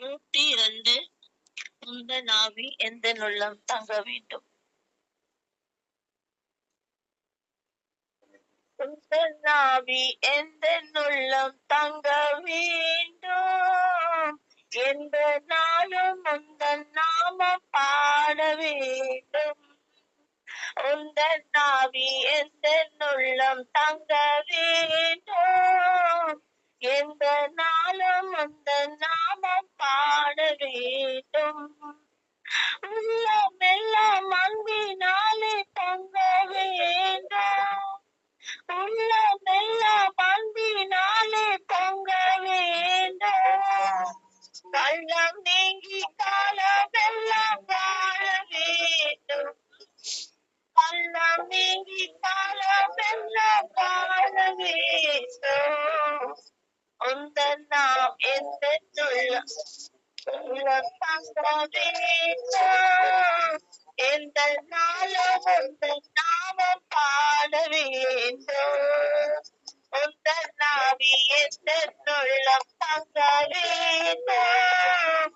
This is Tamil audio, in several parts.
102 உந்தன் ஆவி எந்தன் உள்ளம் தங்க வேண்டும். உந்தன் ஆவி எந்தன் உள்ளம் தங்க வேண்டும். எந்த நாளும் உந்தன் நாமம் பாட வேண்டும். உந்தன் ஆவி எந்தன் உள்ளம் தங்க வேண்டும். எந்த நாளும் உந்தன் நாமம் பாட வேண்டும். உள்ளமெல்லாம் அன்பினாலே பொங்க வேண்டும். உள்ளமெல்லாம் அன்பினாலே பொங்க வேண்டும். கள்ளம் நீங்கி காலமெல்லாம் வாழ வேண்டும். கள்ளம் நீங்கி காலமெல்லாம் வாழ வேண்டும். உந்தன் நாம் எந்தன் உள்ளம் தங்க வேண்டும். எந்த நாளும் உந்தன் நாமம் பாட வேண்டும். உந்தன் ஆவி எந்தன் உள்ளம் தங்க வேண்டும்.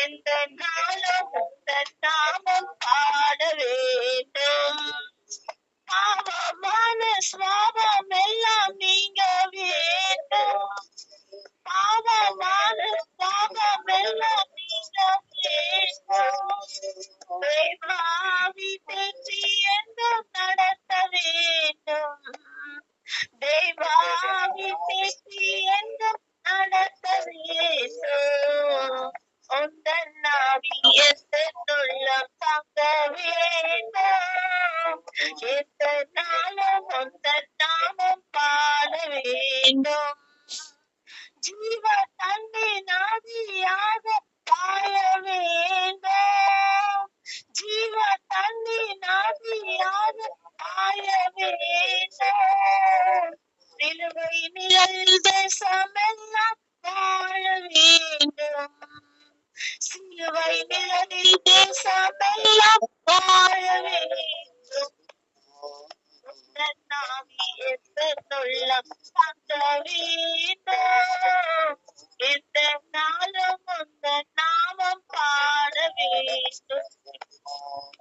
எந்த நாளும் உந்தன் நாமம் பாட வேண்டும். பாவமான சுவாபம் எல்லாம் நீங்க வேண்டும். பாவமான சுவாபம் எல்லாம் நீங்க வேண்டும். தெய்வாவி தேற்றி என்றும் நடத்த வேண்டும். தெய்வாவி தேற்றி என்றும் நடத்த வேண்டும். உந்தன் ஆவி எந்தன் உள்ளம் தங்க வேண்டும். எந்த நாளும் உந்தன் நாமம் பாட வேண்டும். ஜீவ தன்னின் ஆவியாக பாய வேண்டும். ஜீவ தன்னின் ஆவியாக பாய வேண்டும். சிலுவை நிழல் தேசமெல்லாம் வாழ வேண்டும். சிலுவை நிழலில் தேசமெல்லாம் வாழ வேண்டும். உந்தன் ஆவி எந்தன் உள்ளம் தங்க வேண்டும். எந்த நாளும் உந்தன் நாமம் பாட வேண்டும்.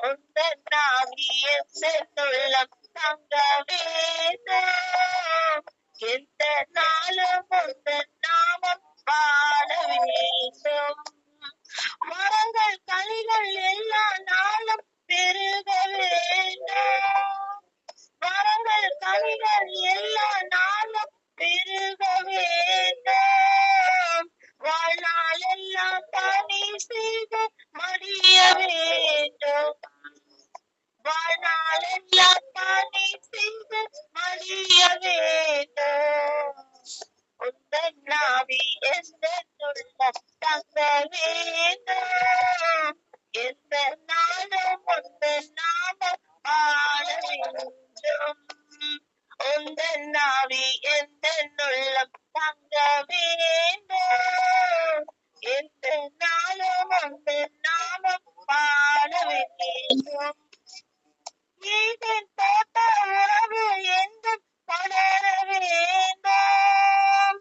உந்தன் ஆவி எந்தன் உள்ளம் தங்க வேண்டும். எந்த நாளும் உந்தன் நாமம் பாட வேண்டும். மரங்கள் கனிகள் எல்லா நாளும் பெருக வேண்டும். மரங்கள் கனிகள் எல்லா நாளும் பெருக வேண்டும். வாழ்நாள் எல்லாம் பணி செய்து மடிய வேண்டும். வாழ்நாள் எல்லாம் பணி செய்து மடிய வேண்டும். உந்தன் ஆவி எந்தன் உள்ளம் தங்க வேண்டும். எந்த நாளும் உந்தன் நாமம் பாட வேண்டும். உந்தன் ஆவி எந்தன் உள்ளம் தங்க வேண்டும். எந்த நாளும் உந்தன் நாமம் பாட வேண்டும். ஏதேன் தோட்ட உறவு என்றும் தொடர வேண்டும்.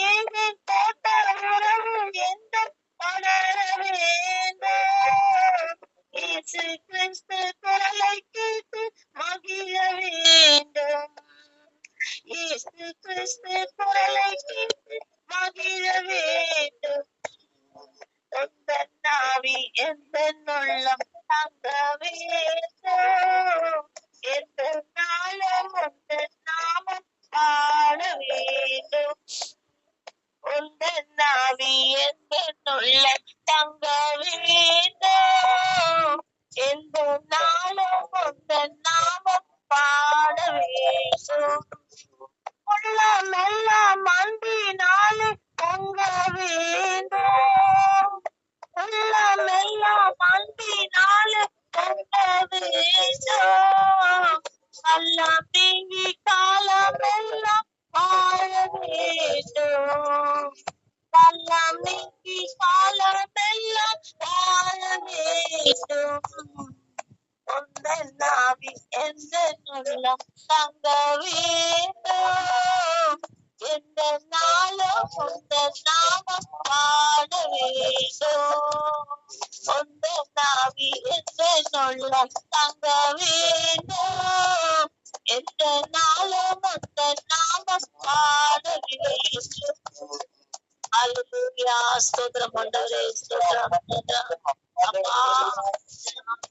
ஏதேன் தோட்ட உறவு என்றும் தொடர வேண்டும். இயேசு கிறிஸ்து குரலை கேட்டு மகிழ வேண்டும். இயேசு கிறிஸ்து குரலை கேட்டு மகிழ வேண்டும். உந்தன் ஆவி எந்தன் உள்ளம் தங்க வேண்டும். எந்த நாளும் உந்தன் நாமம் பாட வேண்டும். உந்தன் ஆவி எந்தன் உள்ளம் தங்க வேண்டும். எந்த நாளும் உந்தன் நாமம் பாட வேண்டும். உள்ளமெல்லாம் அன்பினாலே பொங்க வேண்டும். உள்ளமெல்லாம் அன்பினாலே பொங்க வேண்டும். எல்லாம் நீங்கி காலமெல்லாம் வாழ வேண்டும். எல்லாம் நீங்கி காலமெல்லாம் வாழ வேண்டும். உந்தன் ஆவி எந்தன் உள்ளம் தங்க வேண்டும். எந்த நாளும் உந்தன் நாமம் பாட வேண்டும். உள்ளம் தங்க வேண்டும். எந்த நாளும் அந்த நாமம் பாட வேண்டும். அல்லேலூயா. ஸ்தோத்திரம் ஆண்டவரே, ஸ்தோத்திரம் ஸ்தோத்திரம். அப்பா ஸ்தோத்திரம்.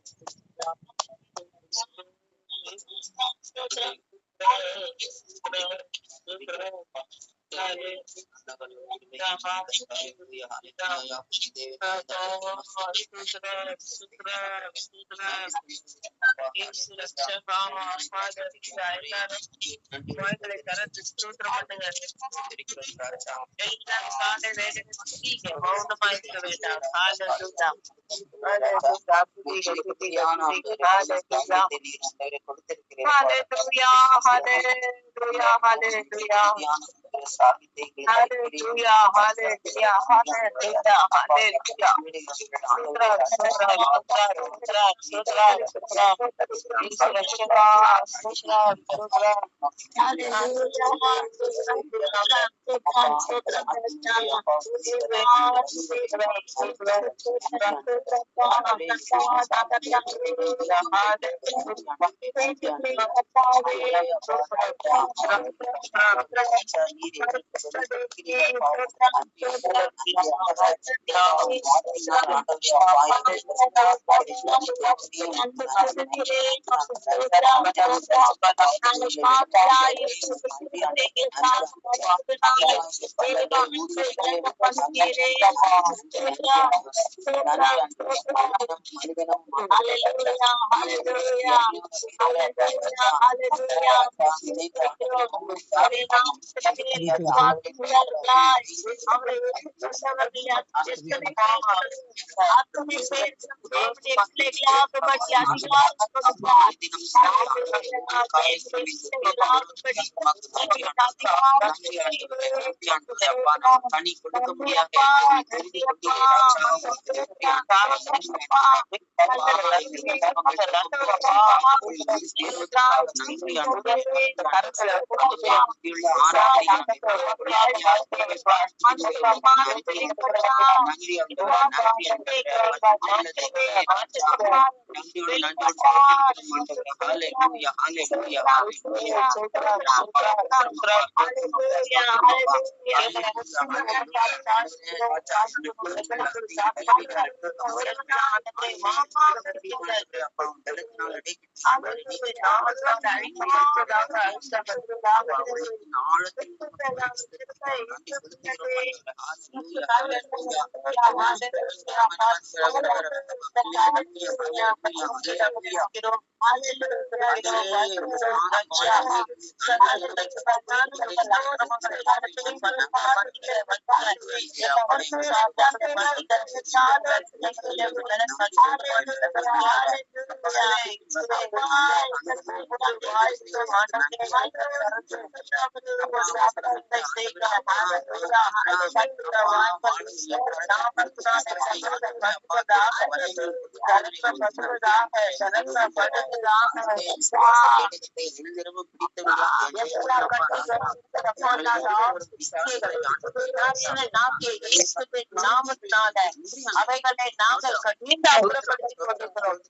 அவைகளை நாங்கள் கண்டிப்பா அப்புறப்படுத்திக் கொண்டிருக்கிறோம்.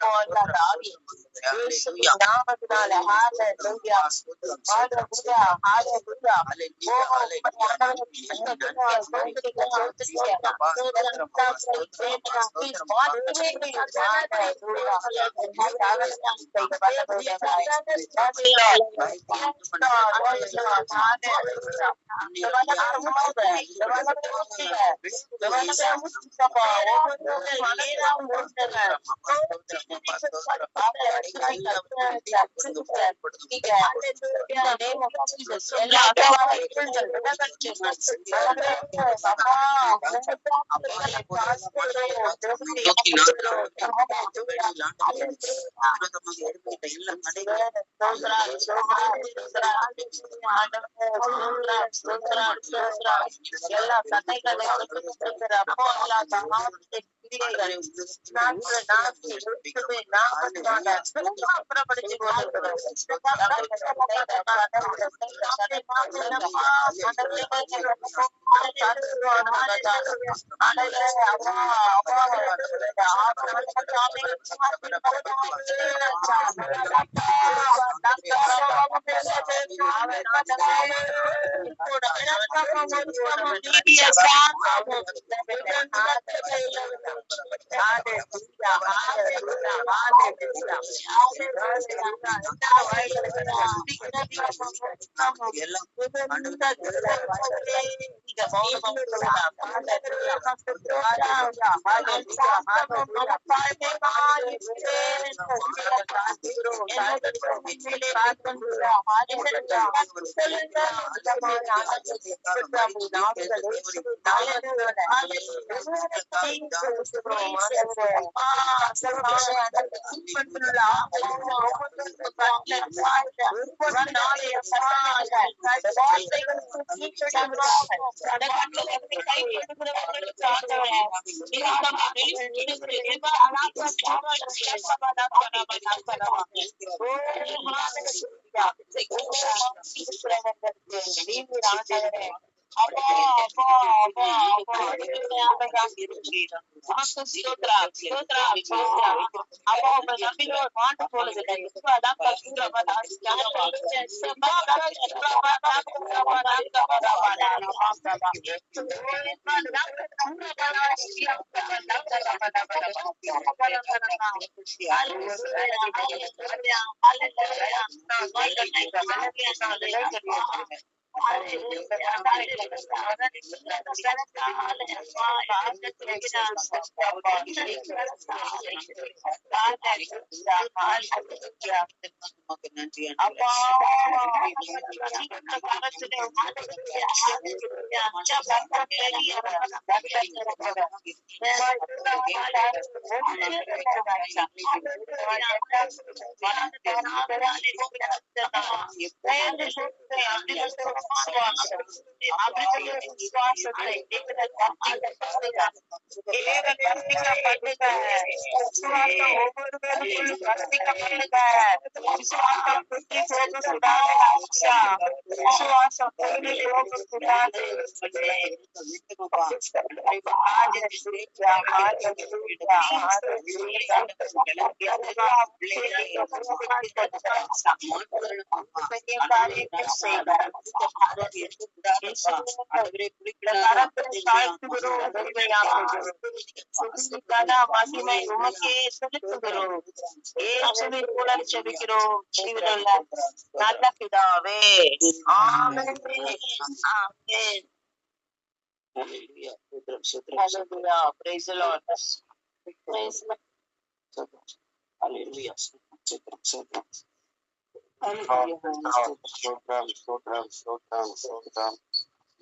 எல்லா தடைகளை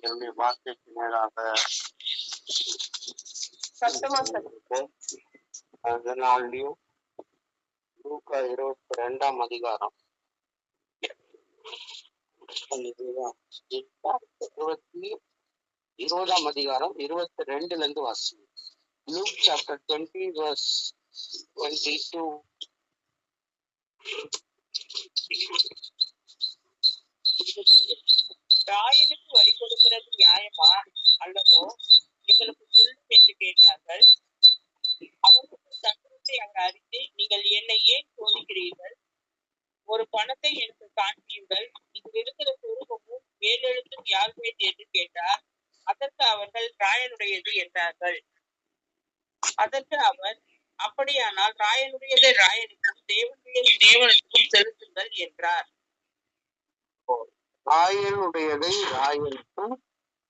என்னுடைய வார்த்தைக்கு நேராக அதனாலையும் லூக்கா 22ஆம் அதிகாரம் 20ஆம் அதிகாரம் 22ல இருந்து வாசி. Luke chapter 20 verse 22. ராயனுக்கு வரி கொடுக்கிறது நியாயமா அல்லவோ எங்களுக்கு சொல்லும் என்று கேட்டார்கள். அவர்களுக்கு தங்களுக்கு அவர் அறிந்து, நீங்கள் என்னை ஏன் சோதிக்கிறீர்கள்? ஒரு பணத்தை எனக்கு காண்பியுங்கள், இதில் இருக்கிற சொரூபமும் மேலெழுத்தும் யாருடையது என்று கேட்டார். அதற்கு அவர்கள் ராயனுடையது என்றார்கள். அதற்கு அவர், அப்படியானால் ராயனுடையதை ராயனுக்கும் தேவனுடையதை தேவனுக்கும் செலுத்துங்கள் என்றார். ராயனுடையதை ராயனுக்கும்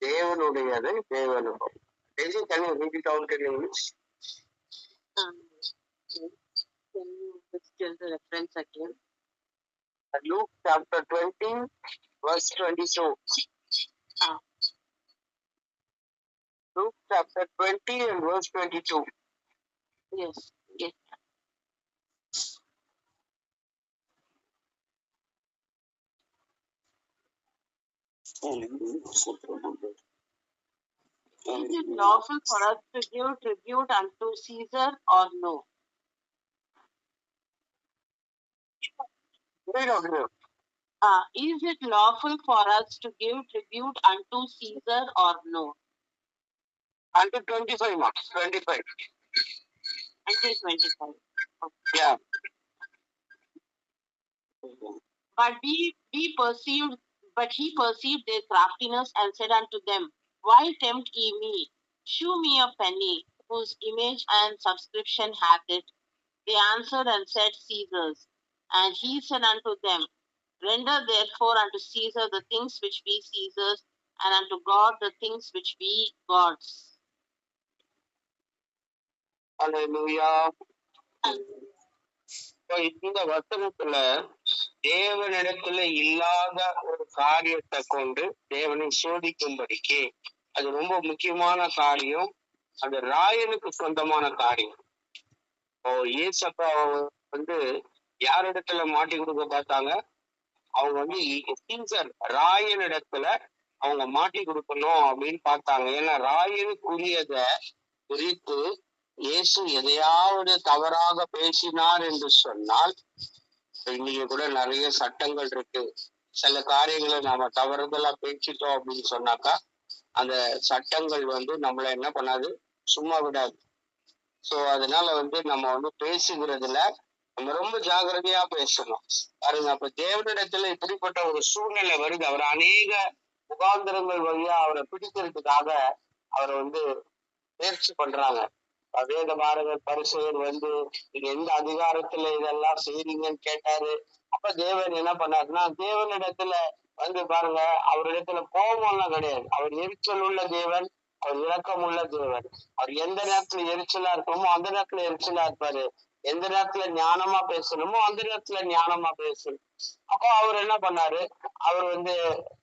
தேவனுடையதை தேவனுக்கும். Can you read it out in English? Can you tell the reference again? Luke chapter 20 verse 22. Luke chapter 20 and verse 22. Yes. Yes. Is it lawful for us to give tribute unto Caesar or no? Is it lawful for us to give tribute unto Caesar or no? Until 25 marks, 25. Until 25. Yeah. But he perceived their craftiness and said unto them, Why tempt ye me? Shew me a penny, whose image and subscription hath it. They answered and said, Caesar's. And he said unto them, Render therefore unto Caesar the things which be Caesar's, and unto God the things which be God's. Hallelujah. இந்த வசனத்துல தேவனிடத்துல இல்லாத ஒரு காரியத்தை கொண்டு தேவனை சோதிக்கும்படிக்கு அது ரொம்ப முக்கியமான காரியம். அது ராயனுக்கு சொந்தமான காரியம். ஏசப்பா வந்து யாரிடத்துல மாட்டி கொடுக்க பார்த்தாங்க? அவங்க வந்து சீசர் ராயனிடத்துல அவங்க மாட்டி கொடுக்கணும் அப்படின்னு பார்த்தாங்க. ஏன்னா ராயனுக்குரியத குறித்து இயேசு எதையாவது தவறாக பேசினார் என்று சொன்னால், இன்னைக்கு கூட நிறைய சட்டங்கள் இருக்கு. சில காரியங்களை நாம தவறுதலா பேசிட்டோம் அப்படின்னு சொன்னாக்கா அந்த சட்டங்கள் வந்து நம்மள என்ன பண்ணாது, சும்மா விடாது. சோ அதனால வந்து நம்ம வந்து பேசுகிறதுல நம்ம ரொம்ப ஜாகிரதையா பேசணும். பாருங்க, அப்ப தேவனிடத்துல இப்படிப்பட்ட ஒரு சூழ்நிலை வருது. அவர் அநேக முகாந்திரங்கள் வழியா அவரை பிடிக்கிறதுக்காக அவரை வந்து முயற்சி பண்றாங்க. வேதபாரகர் பரிசுவர் வந்து நீங்க எந்த அதிகாரத்துல இதெல்லாம் செய்றீங்கன்னு கேட்டாரு. அப்ப தேவன் என்ன பண்ணாருன்னா, தேவனிடத்துல வந்து பாருங்க, அவரிடத்துல கோபம்லாம் கிடையாது. அவர் எரிச்சல் உள்ள தேவன், அவர் இரக்கம் உள்ள தேவன். அவர் எந்த நேரத்துல எரிச்சலா இருக்கணுமோ அந்த நேரத்துல எரிச்சலா இருப்பாரு. எந்த நேரத்துல ஞானமா பேசணுமோ அந்த நேரத்துல ஞானமா பேசணும். அப்போ அவர் என்ன பண்ணாரு, அவர் வந்து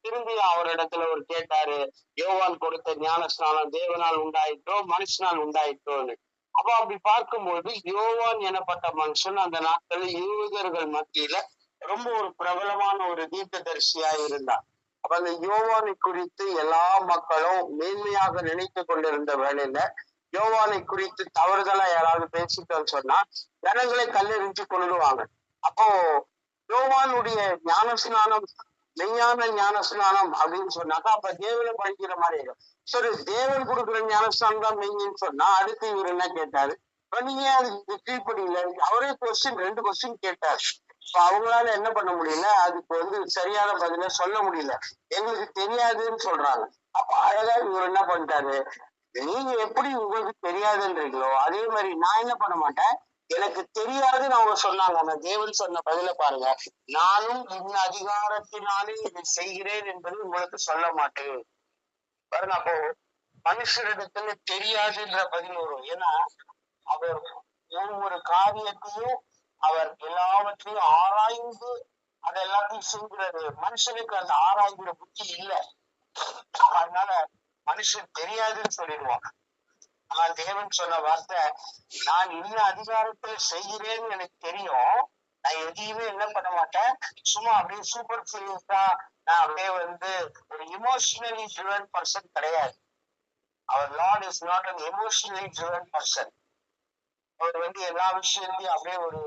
திரும்பி அவரிடத்துல ஒரு கேட்டாரு, யோவான் கொடுத்த ஞானஸ்நானம் தேவனால் உண்டாயிட்டோ மனுஷனால் உண்டாயிட்டோன்னு. அப்போ அப்படி பார்க்கும்போது யோவான் எனப்பட்ட மனுஷன் அந்த நாட்களில் யூதர்கள் மத்தியில ரொம்ப ஒரு பிரபலமான ஒரு தீர்க்கதரிசியா இருந்தார். அப்ப அந்த யோவானை குறித்து எல்லா மக்களும் மேன்மையாக நினைத்து கொண்டிருந்த வேளையில யோவானை குறித்து தவறுதலா யாராவது பேசிட்டோன்னு சொன்னா ஜனங்களை கல்லெறிஞ்சு கொள்ளுவாங்க. அப்போ யோவானுடைய ஞானஸ்நானம் மெய்யான ஞானஸ்நானம் அப்படின்னு சொன்னாக்கா அப்ப தேவனை படிக்கிற மாதிரி இருக்கும். சரி, தேவன் கொடுக்குற ஞானஸ்நானம் தான் மெய்ன்னு சொன்னா அடுத்து இவர் என்ன கேட்டாரு, நீங்க அதுக்கு கீழ்படியில அவரே ரெண்டு கொஸ்டின் கேட்டாரு. அவங்களால என்ன பண்ண முடியல, அதுக்கு வந்து சரியான பதில சொல்ல முடியல, எங்களுக்கு தெரியாதுன்னு சொல்றாங்க. அப்ப அழகா இவர் என்ன பண்ணிட்டாரு, நீங்க எப்படி உங்களுக்கு தெரியாதுன்றீங்களோ அதே மாதிரி நான் என்ன பண்ண மாட்டேன், எனக்கு தெரியாதுன்னு அவங்க சொன்னாங்க. ஆனா தேவன் சொன்ன பதில பாருங்க, நானும் இந்த அதிகாரத்தினாலே இதை செய்கிறேன் என்பது உங்களுக்கு சொல்ல மாட்டேன் பாருங்க. அப்போ மனுஷரிடத்துல தெரியாதுன்ற பதில் வரும். ஏன்னா அவர் ஒவ்வொரு காரியத்தையும் அவர் எல்லாவற்றையும் ஆராய்ந்து அதை எல்லாத்தையும் செய்கிறாரு. மனுஷனுக்கு அந்த ஆராய்கிற புத்தி இல்லை. அதனால மனுஷன் தெரியாதுன்னு சொல்லிடுவான். ஆனா தேவன் சொன்ன வார்த்தை, நான் இன்ன அதிகாரத்துல செய்கிறேன்னு எனக்கு தெரியும், நான் எதையுமே என்ன பண்ண மாட்டேன், சும்மா அப்படியே சூப்பர் ஃபீலிங்ஸா நான் அப்படியே வந்து ஒரு இமோஷனலி ட்ரிவன் பர்சன் கிடையாது. அவர் Lord is not an emotionally driven person. அவர் வந்து எல்லா விஷயத்தையும் அப்படியே ஒரு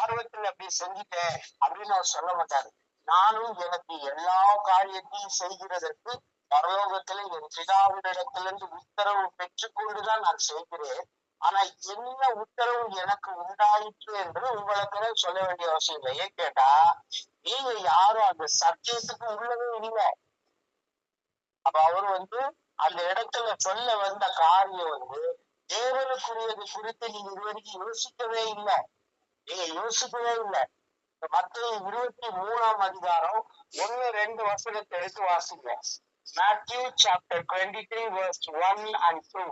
ஆர்வத்துல அப்படியே செஞ்சுட்டேன் அப்படின்னு அவர் சொல்ல மாட்டாரு. நானும் எனக்கு எல்லா காரியத்தையும் செய்கிறதற்கு பரலோகத்துல என் பிதாவினிடத்திலிருந்து உத்தரவு பெற்றுக்கொண்டுதான் நான் செய்கிறேன். ஆனா என்ன உத்தரவு எனக்கு உண்டாயிற்று என்று உங்களுக்கு சொல்ல வேண்டிய அவசியம் இல்லை. ஏன் கேட்டா, நீங்க யாரும் அந்த சத்தியத்துக்கு உள்ளவே இல்லை. அப்ப அவர் வந்து அந்த இடத்துல சொல்ல வந்த காரியம் வந்து தேவனுக்குரியது குறித்து நீங்க இதுவரைக்கும் யோசிக்கவே இல்லை. நீங்க யோசிக்கவே இல்லை. மத்திய 23ஆம் அதிகாரம் 1-2 வசனத்தை எடுத்து வாசிங்க. Matthew chapter 23 verse 1 and 2.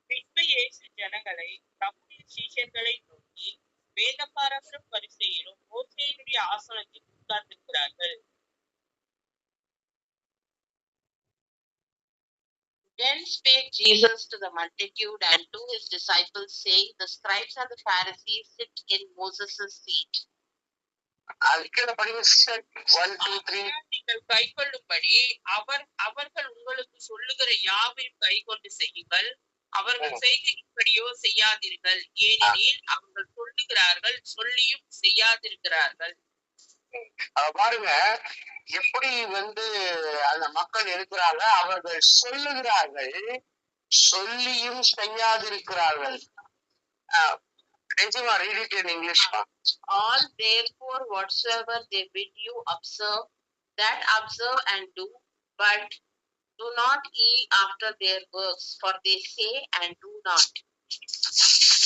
பின்பு இயேசு ஜனங்களை தம்முடைய சீஷர்களை நோக்கி, வேதபாரகரும் பரிசேயரும் மோசேயினுடைய ஆசனத்தில் உட்கார்ந்திருக்கிறார்கள். Then spake Jesus to the multitude and to his disciples, saying, The scribes and the Pharisees sit in Moses' seat. அதுக்கு படிங்க 1 2 3. நீங்கள் கைக்கொள்ளும்படி அவர்கள் உங்களுக்கு சொல்லுகிற யாவையும் கைக்கொண்டு செய்யுங்கள். அவர்கள் செய்கையின்படியோ செய்யாதீர்கள், ஏனெனில் அவர்கள் சொல்லுகிறார்கள், சொல்லியும் செய்யாதிருக்கிறார்கள். பாருங்க எப்படி அந்த மக்கள் இருக்கிறாங்க, அவர்கள் சொல்லுகிறார்கள், சொல்லியும் செய்யாதிருக்கிறார்கள். Read it in English. All therefore whatsoever they bid you observe, that observe and do, but do not ye after their works, for they say and do not.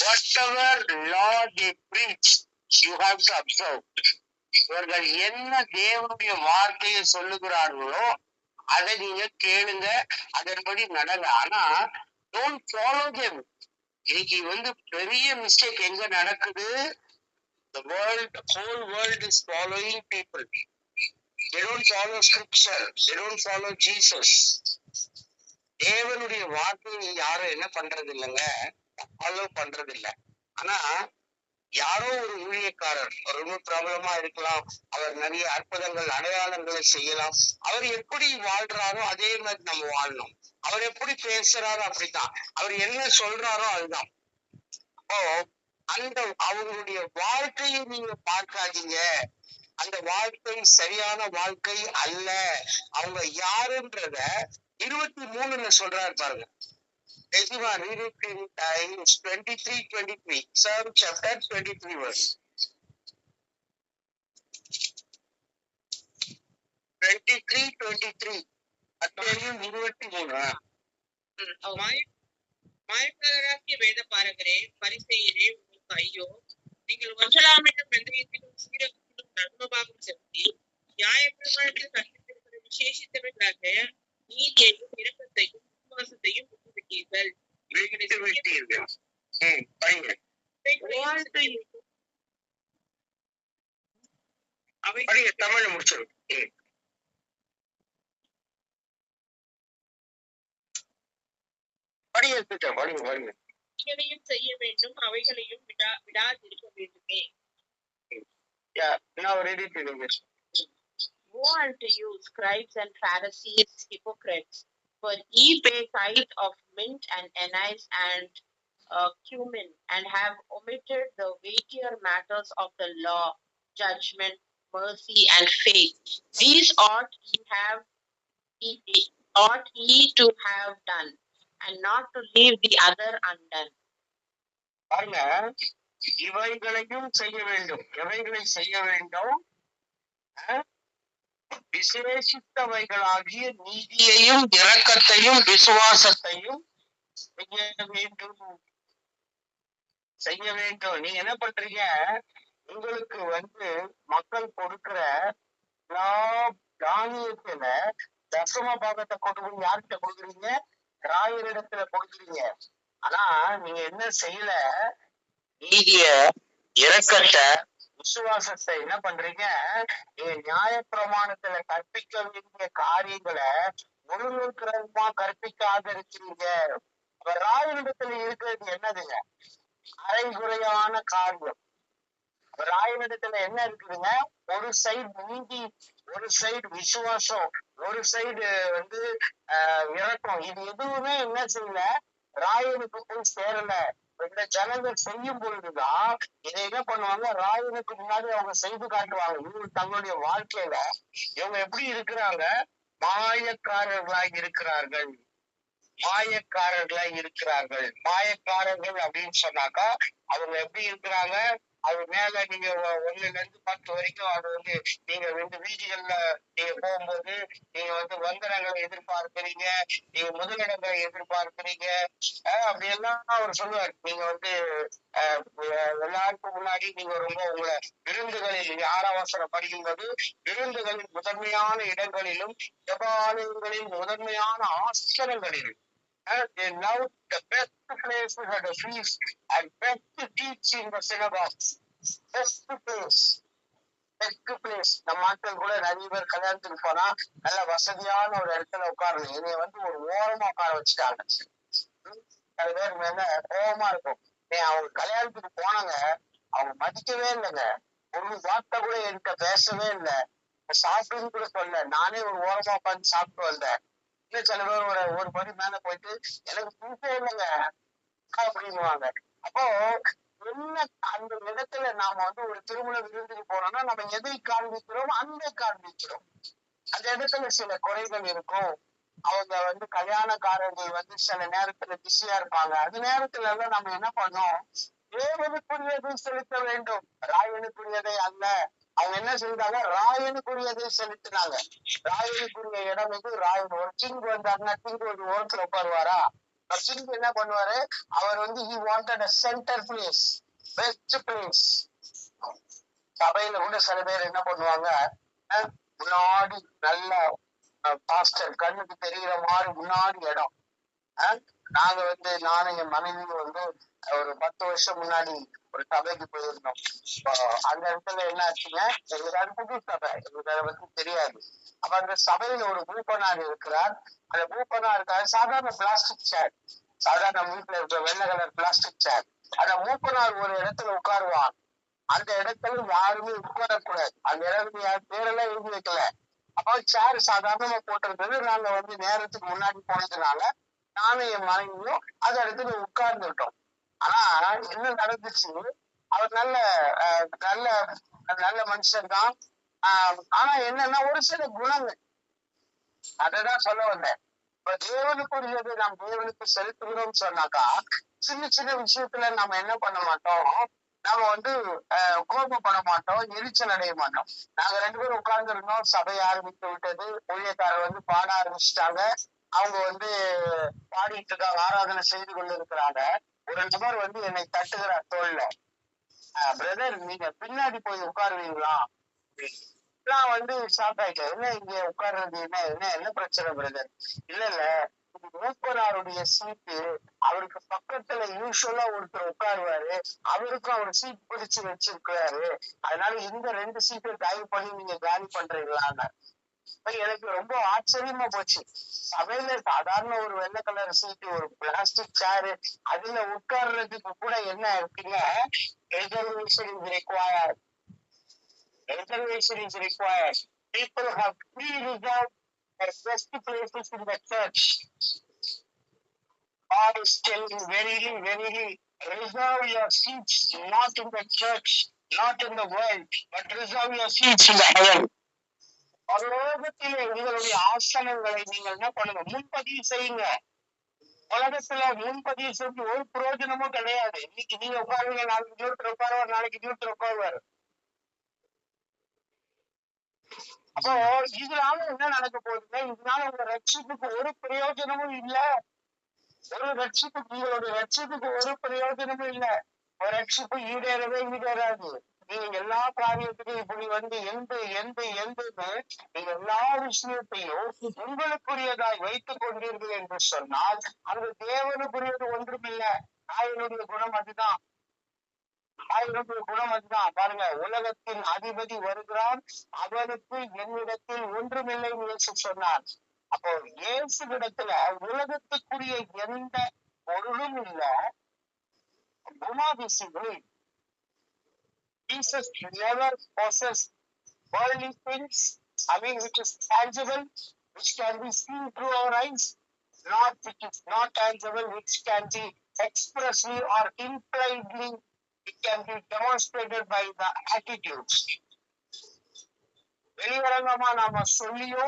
Whatever law they preach, you have to observe. இவர்கள் என்ன தேவனுடைய வார்த்தையை சொல்லுகிறார்களோ அதை நீங்க கேளுங்க, அதன்படி நடங்க. ஆனா don't follow them. இன்னைக்கு பெரிய மிஸ்டேக் எங்க நடக்குது? The whole world is following people. They don't follow scripture. They don't follow Jesus. தேவனுடைய வார்த்தையை யாரும் என்ன பண்றது இல்லைங்க, ஃபாலோ பண்றது இல்லை. ஆனா யாரோ ஒரு ஊழியக்காரர் ரொம்ப பிரபலமா இருக்கலாம், அவர் நிறைய அற்புதங்கள் அடையாளங்களை செய்யலாம். அவர் எப்படி வாழ்றாரோ அதே மாதிரி நம்ம வாழணும். அவர் எப்படி பேசுறாரோ அப்படித்தான், அவர் என்ன சொல்றாரோ அதுதான். அப்போ அந்த அவங்களுடைய வாழ்க்கையை நீங்க பார்க்காதீங்க, அந்த வாழ்க்கை சரியான வாழ்க்கை அல்ல. அவங்க யாருன்றத 23 சொல்றாரு பாருங்க. Read it in 23:23. Psalm chapter 23 verse 23:23. அத்தியாயம் 23. மாயக்காரராகிய வேத பாரகரே, பரிசேயரே, உங்களுக்கு ஐயோ! நீங்கள் ஒன்றலாமிட்டும் வெந்தயத்திலும் சீரகத்திலும் தர்மபாகம் செலுத்தி நியாயப்பிரமாணத்தில் கற்பித்திருக்கிற விசேஷித்தவர்களாக நீதியையும் இரக்கத்தையும் விசுவாசத்தையும் விட்டுவிட்டீர்கள். தமிழ் முடிச்சிடும். அவைகளையும் செய்ய வேண்டும், அவைகளையும் விடாதிருக்க வேண்டுமே. Woe unto you, scribes and Pharisees, hypocrites! For ye pay tithe of mint and anise and cumin, and have omitted the weightier matters of the law, judgment, mercy, and faith. These ought ye to have done, and not to leave the other undone. பாருங்க, இவைகளையும் செய்ய வேண்டும். எவைகளை செய்ய வேண்டும்? விசேஷித்தவைகளாகிய நீதியையும் இரக்கத்தையும் விசுவாசத்தையும் செய்ய வேண்டும். நீங்க என்ன பண்றீங்க? உங்களுக்கு மக்கள் கொடுக்கிற தானியத்துல தசம பாகத்தை கொண்டு போய் யார்கிட்ட கொடுக்குறீங்க? ராயரிடத்துல கொடுக்குறீங்க. ஆனா நீங்க என்ன செய்யல? நீதிய, இரக்கத்தை, விசுவாசத்தை என்ன பண்றீங்க? நீங்க நியாய பிரமாணத்துல கற்பிக்க வேண்டிய காரியங்களை முழுநூற்கமா கற்பிக்காத இருக்கிறீங்க. ராயனிடத்துல இருக்கிறது என்னதுங்க? அரைகுறையான காரியம். ராயனிடத்துல என்ன இருக்குதுங்க? ஒரு சைடு நீதி, ஒரு சைடு விசுவாசம், ஒரு சைடு இரக்கம். இது எதுவுமே என்ன செய்யல? ராயனுக்கு போய் சேரல. இந்த ஜனங்கள் செய்யும் பொழுதுதான் இதை என்ன பண்ணுவாங்க? ராயனுக்கு முன்னாடி அவங்க செய்து காட்டுவாங்க. இவங்க தங்களுடைய வாழ்க்கையில இவங்க எப்படி இருக்கிறாங்க? மாயக்காரர்களாய் இருக்கிறார்கள். மாயக்காரர்களாய் இருக்கிறார்கள். மாயக்காரர்கள் அப்படின்னு சொன்னாக்கா அவங்க எப்படி இருக்கிறாங்க? அது மேல நீங்க 1 ல இருந்து 10 வரைக்கும் அது நீங்க வீதிகள்ல நீங்க போகும்போது நீங்க வந்தனங்களை எதிர்பார்க்கிறீங்க, நீங்க முதலிடங்களை எதிர்பார்க்கிறீங்க. அப்படி எல்லாம் அவர் சொல்லுவார். நீங்க எல்லாருக்கும் முன்னாடி நீங்க ரொம்ப உங்களை விருந்துகளில், நீங்க 6ஆம் வசனம் படிக்கும்போது விருந்துகளின் முதன்மையான இடங்களிலும் ஜெபாலயங்களின் முதன்மையான ஆசனங்களிலும் they love the best places at the feast and best to teach in the synagogues. Best place. நம்ம ஆட்கள் கூட நிறைய பேர் கல்யாணத்துக்கு போனா நல்ல வசதியான ஒரு இடத்துல உட்காரணும். என்னைய ஒரு ஓரமா உட்கார வச்சுட்டாங்க. சில பேர் மேல கோபமா இருக்கும். அவங்க கல்யாணத்துக்கு போனாங்க, அவங்க மதிக்கவே இல்லைங்க. ஒரு வார்த்தை கூட என்கிட்ட பேசவே இல்லை. சாப்பிட்டுன்னு கூட சொல்ல, நானே ஒரு ஓரமா உட்காந்து சாப்பிட்டு வந்தேன். இன்னும் சில பேர் ஒரு படி மேல போயிட்டு எனக்கு புதுசே இல்லைங்க அப்படின்னுவாங்க. அப்போ என்ன அந்த இடத்துல நாம வந்து ஒரு திருமண விருந்துக்கு போனோம்னா நம்ம எதை காண்பிக்கிறோம், அன்பை காண்பிக்கிறோம். அந்த இடத்துல சில குறைகள் இருக்கும். அவங்க வந்து கல்யாணக்காரர்கள் வந்து சில நேரத்துல பிஸியா இருப்பாங்க. அந்த நேரத்துல எல்லாம் நம்ம என்ன பண்ணோம், தேவனுக்குரியதை செலுத்த வேண்டும், ராயனுக்குரியதை அல்ல. அவங்க என்ன செஞ்சாங்க, ராயனுக்குரியதை செலுத்தினாங்க. ராயனுக்குரிய இடம் இது. ராயன் ஒரு கிங் வந்தாருன்னா கிங் ஒரு ஓரத்துல உட்காருவாரா? கிங் என்ன பண்ணுவாரு, அவர் வந்து he wanted a center place, best place. சபையில கூட சில பேர் என்ன பண்ணுவாங்க, முன்னாடி நல்ல பாஸ்டர் கண்ணுக்கு தெரிகிற மாதிரி முன்னாடி இடம். நாங்க வந்து நானும் என் மனைவியும் வந்து ஒரு 10 வருஷம் முன்னாடி ஒரு சபைக்கு போயிருந்தோம். அந்த இடத்துல என்ன ஆச்சுங்க, எங்களுக்கு புது சபை, எங்களுக்கு அதை பத்தி தெரியாது. அப்ப அந்த சபையில ஒரு மூப்பனார் இருக்கிறார். அந்த மூப்பனாருக்காக சாதாரண பிளாஸ்டிக் சேர், சாதாரண வீட்டுல இருக்கிற வெள்ளை கலர் பிளாஸ்டிக் சேர். அந்த மூப்பனார் ஒரு இடத்துல உட்காருவான். அந்த இடத்துல யாருமே உட்காரக்கூடாது. அந்த இடத்துல யார் பேரெல்லாம் எழுதி வைக்கல. அப்போ சேர் சாதாரணமா போட்டிருந்தது. நாங்க வந்து நேரத்துக்கு முன்னாடி போனதுனால நானும் என் மனைவியும் அந்த இடத்துல உட்கார்ந்துட்டோம். ஆனா என்ன நடந்துச்சு, அவர் நல்ல நல்ல நல்ல மனுஷன் தான். ஆனா என்னன்னா ஒரு சில குணங்கள், அததான் சொல்ல வந்தேன். இப்ப தேவனுக்குரியது நாம் தேவனுக்கு செலுத்துகிறோம் சொன்னாக்கா, சின்ன சின்ன விஷயத்துல நம்ம என்ன பண்ண மாட்டோம், நாம வந்து கோபப்பட மாட்டோம், எரிச்சல் அடைய மாட்டோம். நாங்க 2 பேரும் உட்கார்ந்து இருந்தோம். சபை ஆரம்பித்து விட்டது. ஊழியக்காரர் வந்து பாட ஆரம்பிச்சுட்டாங்க. அவங்க வந்து பாடிட்டு இருக்காங்க, ஆராதனை செய்து கொண்டு இருக்கிறாங்க. ஒரு நபர் வந்து என்னை தட்டுகிறார் தோல்ல, பிரதர் நீங்க பின்னாடி போய் உட்காருவீங்களா? நான் வந்து ஷாக் ஆயிட்டேன். என்ன இங்க உட்கார்றது, என்ன பிரச்சனை பிரதர்? இல்ல மூப்பனாருடைய சீட்டு, அவருக்கு பக்கத்துல யூஸ்வலா ஒருத்தர் உட்காருவாரு, அவருக்கும் அவர் சீட் பிடிச்சு வச்சிருக்கிறாரு. அதனால இந்த 2 சீட்டை தயவு பண்ணி நீங்க காலி பண்றீங்களான்னு. எனக்கு ரொம்ப ஆச்சரியமா போச்சு. சபையில சாதாரண ஒரு வெள்ளை கலர் சீட்டு, ஒரு பிளாஸ்டிக் சேரு, அதுல உட்கார்றதுக்கு கூட என்ன இருக்குங்க, reservation is required. Reservation is required. People have pre-reserved their best places in the church. God is telling verily, verily, reserve your seats not in the church, not in the world, but reserve your seats in the heaven. உலகத்திலே உங்களுடைய ஆசனங்களை நீங்கள் என்ன பண்ணுங்க, முன்பதிவு செய்யுங்க. உலகத்துல முன்பதிவு செஞ்சு ஒரு பிரயோஜனமும் கிடையாது. இன்னைக்கு நீங்க உட்காருங்க, நாளைக்கு இன்னொருத்தர் உட்காருவார், நாளைக்கு இன்னொருத்தர் உட்காருவார். அப்போ இதனால என்ன நடக்க போகுதுன்னா, இதனால உங்க ரட்சிப்புக்கு ஒரு பிரயோஜனமும் இல்ல. உங்களுடைய ரட்சிப்புக்கு ஒரு பிரயோஜனமும் இல்ல. ஒரு ரட்சிப்பு ஈடேறாது. நீங்க எல்லா காரியத்துக்கும் இப்படி வந்து நீங்க எல்லா விஷயத்தையும் உங்களுக்குரியதாய் வைத்துக் கொண்டீர்கள் என்று சொன்னால் அது தேவனுக்குரியது ஒன்றுமில்லை. ஆயனுடைய குணம் அதுதான். பாருங்க, உலகத்தின் அதிபதி வருகிறான், அவனுக்கு என்னிடத்தில் ஒன்றுமில்லை இயேசு சொன்னார். அப்போ இயேசு இடத்துல உலகத்துக்குரிய எந்த பொருளும் இல்ல, குணாதிசயங்கள். Jesus never possessed worldly things, which is tangible, which can be seen through our eyes, not which is not tangible, which can be expressly or impliedly, it can be demonstrated by the attitudes. வெளிவரங்கமா நாம சொல்லியோ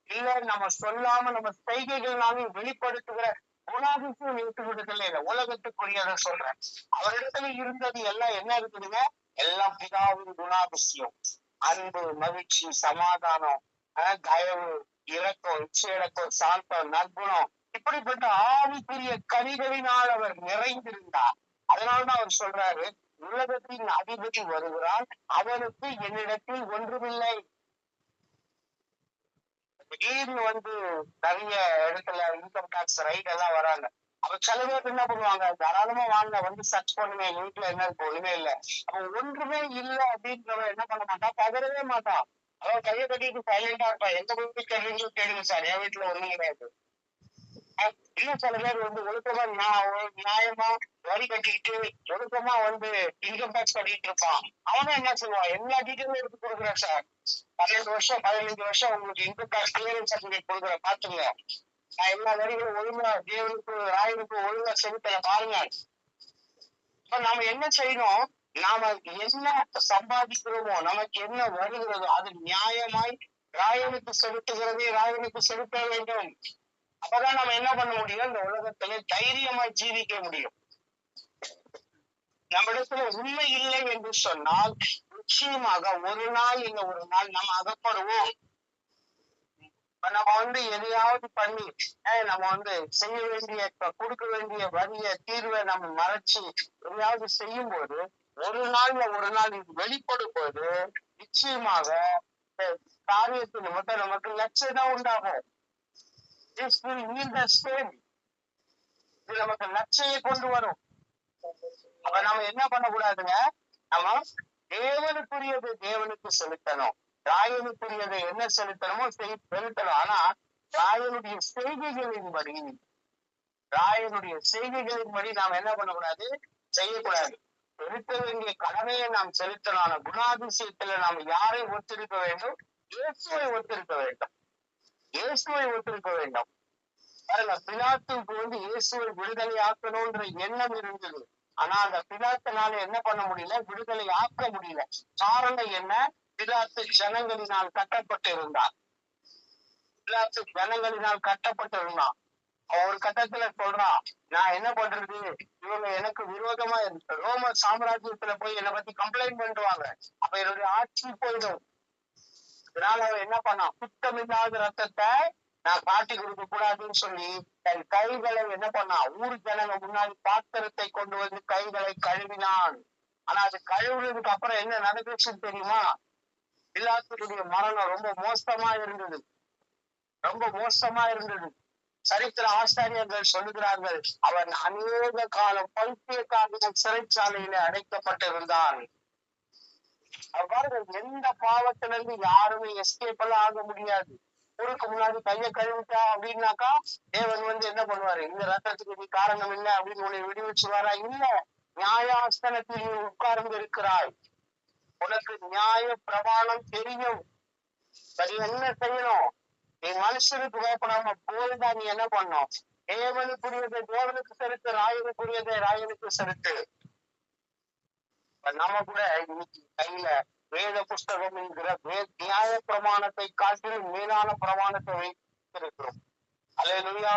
இல்ல நம்ம சொல்லாம நம்ம செய்கைகள்னால வெளிப்படுத்துகிற குணாதிசயம் விட்டுவிடுதல் இல்லை. உலகத்துக்குரியதை சொல்றேன். அவரிடத்துல இருந்தது எல்லாம் என்ன இருக்குதுங்க, எல்லாம் பிதாவின் குணாதிசயம். அன்பு, மகிழ்ச்சி, சமாதானம், தயவு, இரக்கம், இச்சையடக்கம், சாந்தம், நற்குணம், இப்படிப்பட்ட ஆவிக்குரிய கனிகளினால் அவர் நிறைந்திருந்தார். அதனால்தான் அவர் சொல்றாரு, உலகத்தின் அதிபதி வருகிறான், அவனுக்கு என்னிடத்தில் ஒன்றுமில்லை. திடீர்னு வந்து நிறைய இடத்துல இன்கம் டாக்ஸ் ரைட் எல்லாம் வராங்க. அப்ப சில பேர் என்ன பண்ணுவாங்க, தாராளமா வாங்க, வந்து சர்ச் பண்ணுங்க, எங்க வீட்டுல என்ன இருக்கு, ஒண்ணுமே இல்லை. அப்ப ஒன்றுமே இல்லை அப்படின்றவன் என்ன பண்ண மாட்டான், பகரவே மாட்டான். அவன் கையை கட்டிட்டு சைலண்டா இருப்பான். எந்த வீட்டு கேள்விங்களும் கேளுங்க சார், என் வீட்டுல ஒண்ணும் கிடையாது. இன்னும் சில பேர் ஒழுக்கமா நியாயமா வரி கட்டிக்கிட்டு ஒழுக்கமா இன்கம் டேக்ஸ் கட்டிட்டு இருப்பான். அவனும் என்ன சொல்லுவான், எல்லா டீட்டெயிலும் எடுத்து கொடுக்குறேன் சார், 12 வருஷம் 15 வருஷம் உங்களுக்கு இன்கம் டேக்ஸ் கிளியரன்ஸ் சர்டிபிகேட் கொடுக்குறேன், பாத்துங்க, நான் எல்லா வரிகளும் ஒழுங்கா தேவனுக்கு ராயனுக்கு ஒழுங்கா செலுத்தல பாருங்க. இப்ப நாம என்ன செய்யணும், நாம என்ன சம்பாதிக்கிறோமோ, நமக்கு என்ன வருகிறதோ அது நியாயமாய் ராயனுக்கு செலுத்துகிறதே ராயனுக்கு செலுத்த வேண்டும். அப்பதான் நம்ம என்ன பண்ண முடியும், இந்த உலகத்துல தைரியமா ஜீவிக்க முடியும். நம்ம இடத்துல உண்மை இல்லை என்று சொன்னால் நிச்சயமாக ஒரு நாள் இல்ல ஒரு நாள் நம்ம அகப்படுவோம். நம்ம எதையாவது பண்ணி நம்ம செய்ய வேண்டிய கொடுக்க வேண்டிய வரிய தீர்வை நம்ம மறைச்சு எதையாவது செய்யும் போது ஒரு நாள்ல ஒரு நாள் இது வெளிப்படும் போது நிச்சயமாக காரியத்தில் மட்டும் நமக்கு லட்சம் உண்டாகும். இது நமக்கு லட்சையை கொண்டு வரும். அப்ப நம்ம என்ன பண்ணக்கூடாதுங்க, நம்ம தேவனுக்குரியது தேவனுக்கு செலுத்தணும், ராயனுக்குரியதை என்ன செலுத்தணுமோ செலுத்தணும். ஆனா ராயனுடைய செய்கைகளின்படி நாம் என்ன பண்ணக்கூடாது, செய்யக்கூடாது. செலுத்த வேண்டிய கடமையை நாம் செலுத்தணும். ஆனா குணாதிசயத்துல நாம் யாரை ஒத்திருக்க வேண்டும், இயேசுவை ஒத்திருக்க வேண்டும், இயேசுவை ஒத்திருக்க வேண்டும். பாருங்க, பிலாத்துக்கு இயேசுவை விடுதலை ஆக்கணும்ன்ற எண்ணம் இருந்தது. ஆனா அந்த பிலாத்தினால என்ன பண்ண முடியல, விடுதலை ஆக்க முடியல. காரணம் என்ன, பிலாத்து ஜனங்களினால் கட்டப்பட்டிருந்தார். பிலாத்து ஜனங்களினால் கட்டப்பட்டிருந்தான். அவன் ஒரு கட்டத்துல சொல்றான், நான் என்ன பண்றது, இவங்க எனக்கு விரோதமா இருக்கு, ரோம சாம்ராஜ்யத்துல போய் என்னை பத்தி கம்ப்ளைண்ட் பண்ணுவாங்க, அப்ப என்னுடைய ஆட்சி போயிடும். இதனால அவன் என்ன பண்ணான், சுத்தமில்லாத ரத்தத்தை நான் காட்டி கொடுக்க கூடாதுன்னு சொல்லி தன் கைகளை என்ன பண்ணான், ஊர் ஜனங்க முன்னாடி பாத்திரத்தை கொண்டு வந்து கைகளை கழுவினான். ஆனா அது கழுவுறதுக்கு அப்புறம் என்ன நடந்துச்சுன்னு தெரியுமா, பிலாத்துடைய மரணம் ரொம்ப மோசமா இருந்தது, ரொம்ப மோசமா இருந்தது. சரித்திர ஆசாரியர்கள் சொல்லுகிறார்கள், அவன் அநேக காலம் பைத்தியக்காரர்கள் சிறைச்சாலையில அடைக்கப்பட்டிருந்தான். அவ்வாறு எந்த பாவத்திலிருந்து யாருமே எஸ்கேப் எல்லாம் ஆக முடியாது. ஊருக்கு முன்னாடி கையை கழுவிட்டா அப்படின்னாக்கா தேவன் என்ன பண்ணுவாரு, இந்த ரத்தத்துக்கு நீ காரணம் இல்லை அப்படின்னு உன்னை விடுவிச்சுவாரா? இல்ல, நியாயாஸ்தனத்தில் நீ உட்கார்ந்து இருக்கிறாய், உனக்கு நியாய பிரமாணம் தெரியும், அது என்ன செய்யணும், நீ மனுஷனுக்கு பயப்படாம போல்டா நீ என்ன பண்ணும், தேவனுக்குரியதை தேவனுக்கு செலுத்து, ராயனுக்குரியதை ராயனுக்கு செலுத்து. நம்ம கூட இன்னைக்கு கையில வேத புஸ்தகம் என்கிற நியாய பிரமாணத்தை காட்டிலும் மேலான பிரமாணத்தை வைத்திருக்கிறோம். அல்லேலூயா.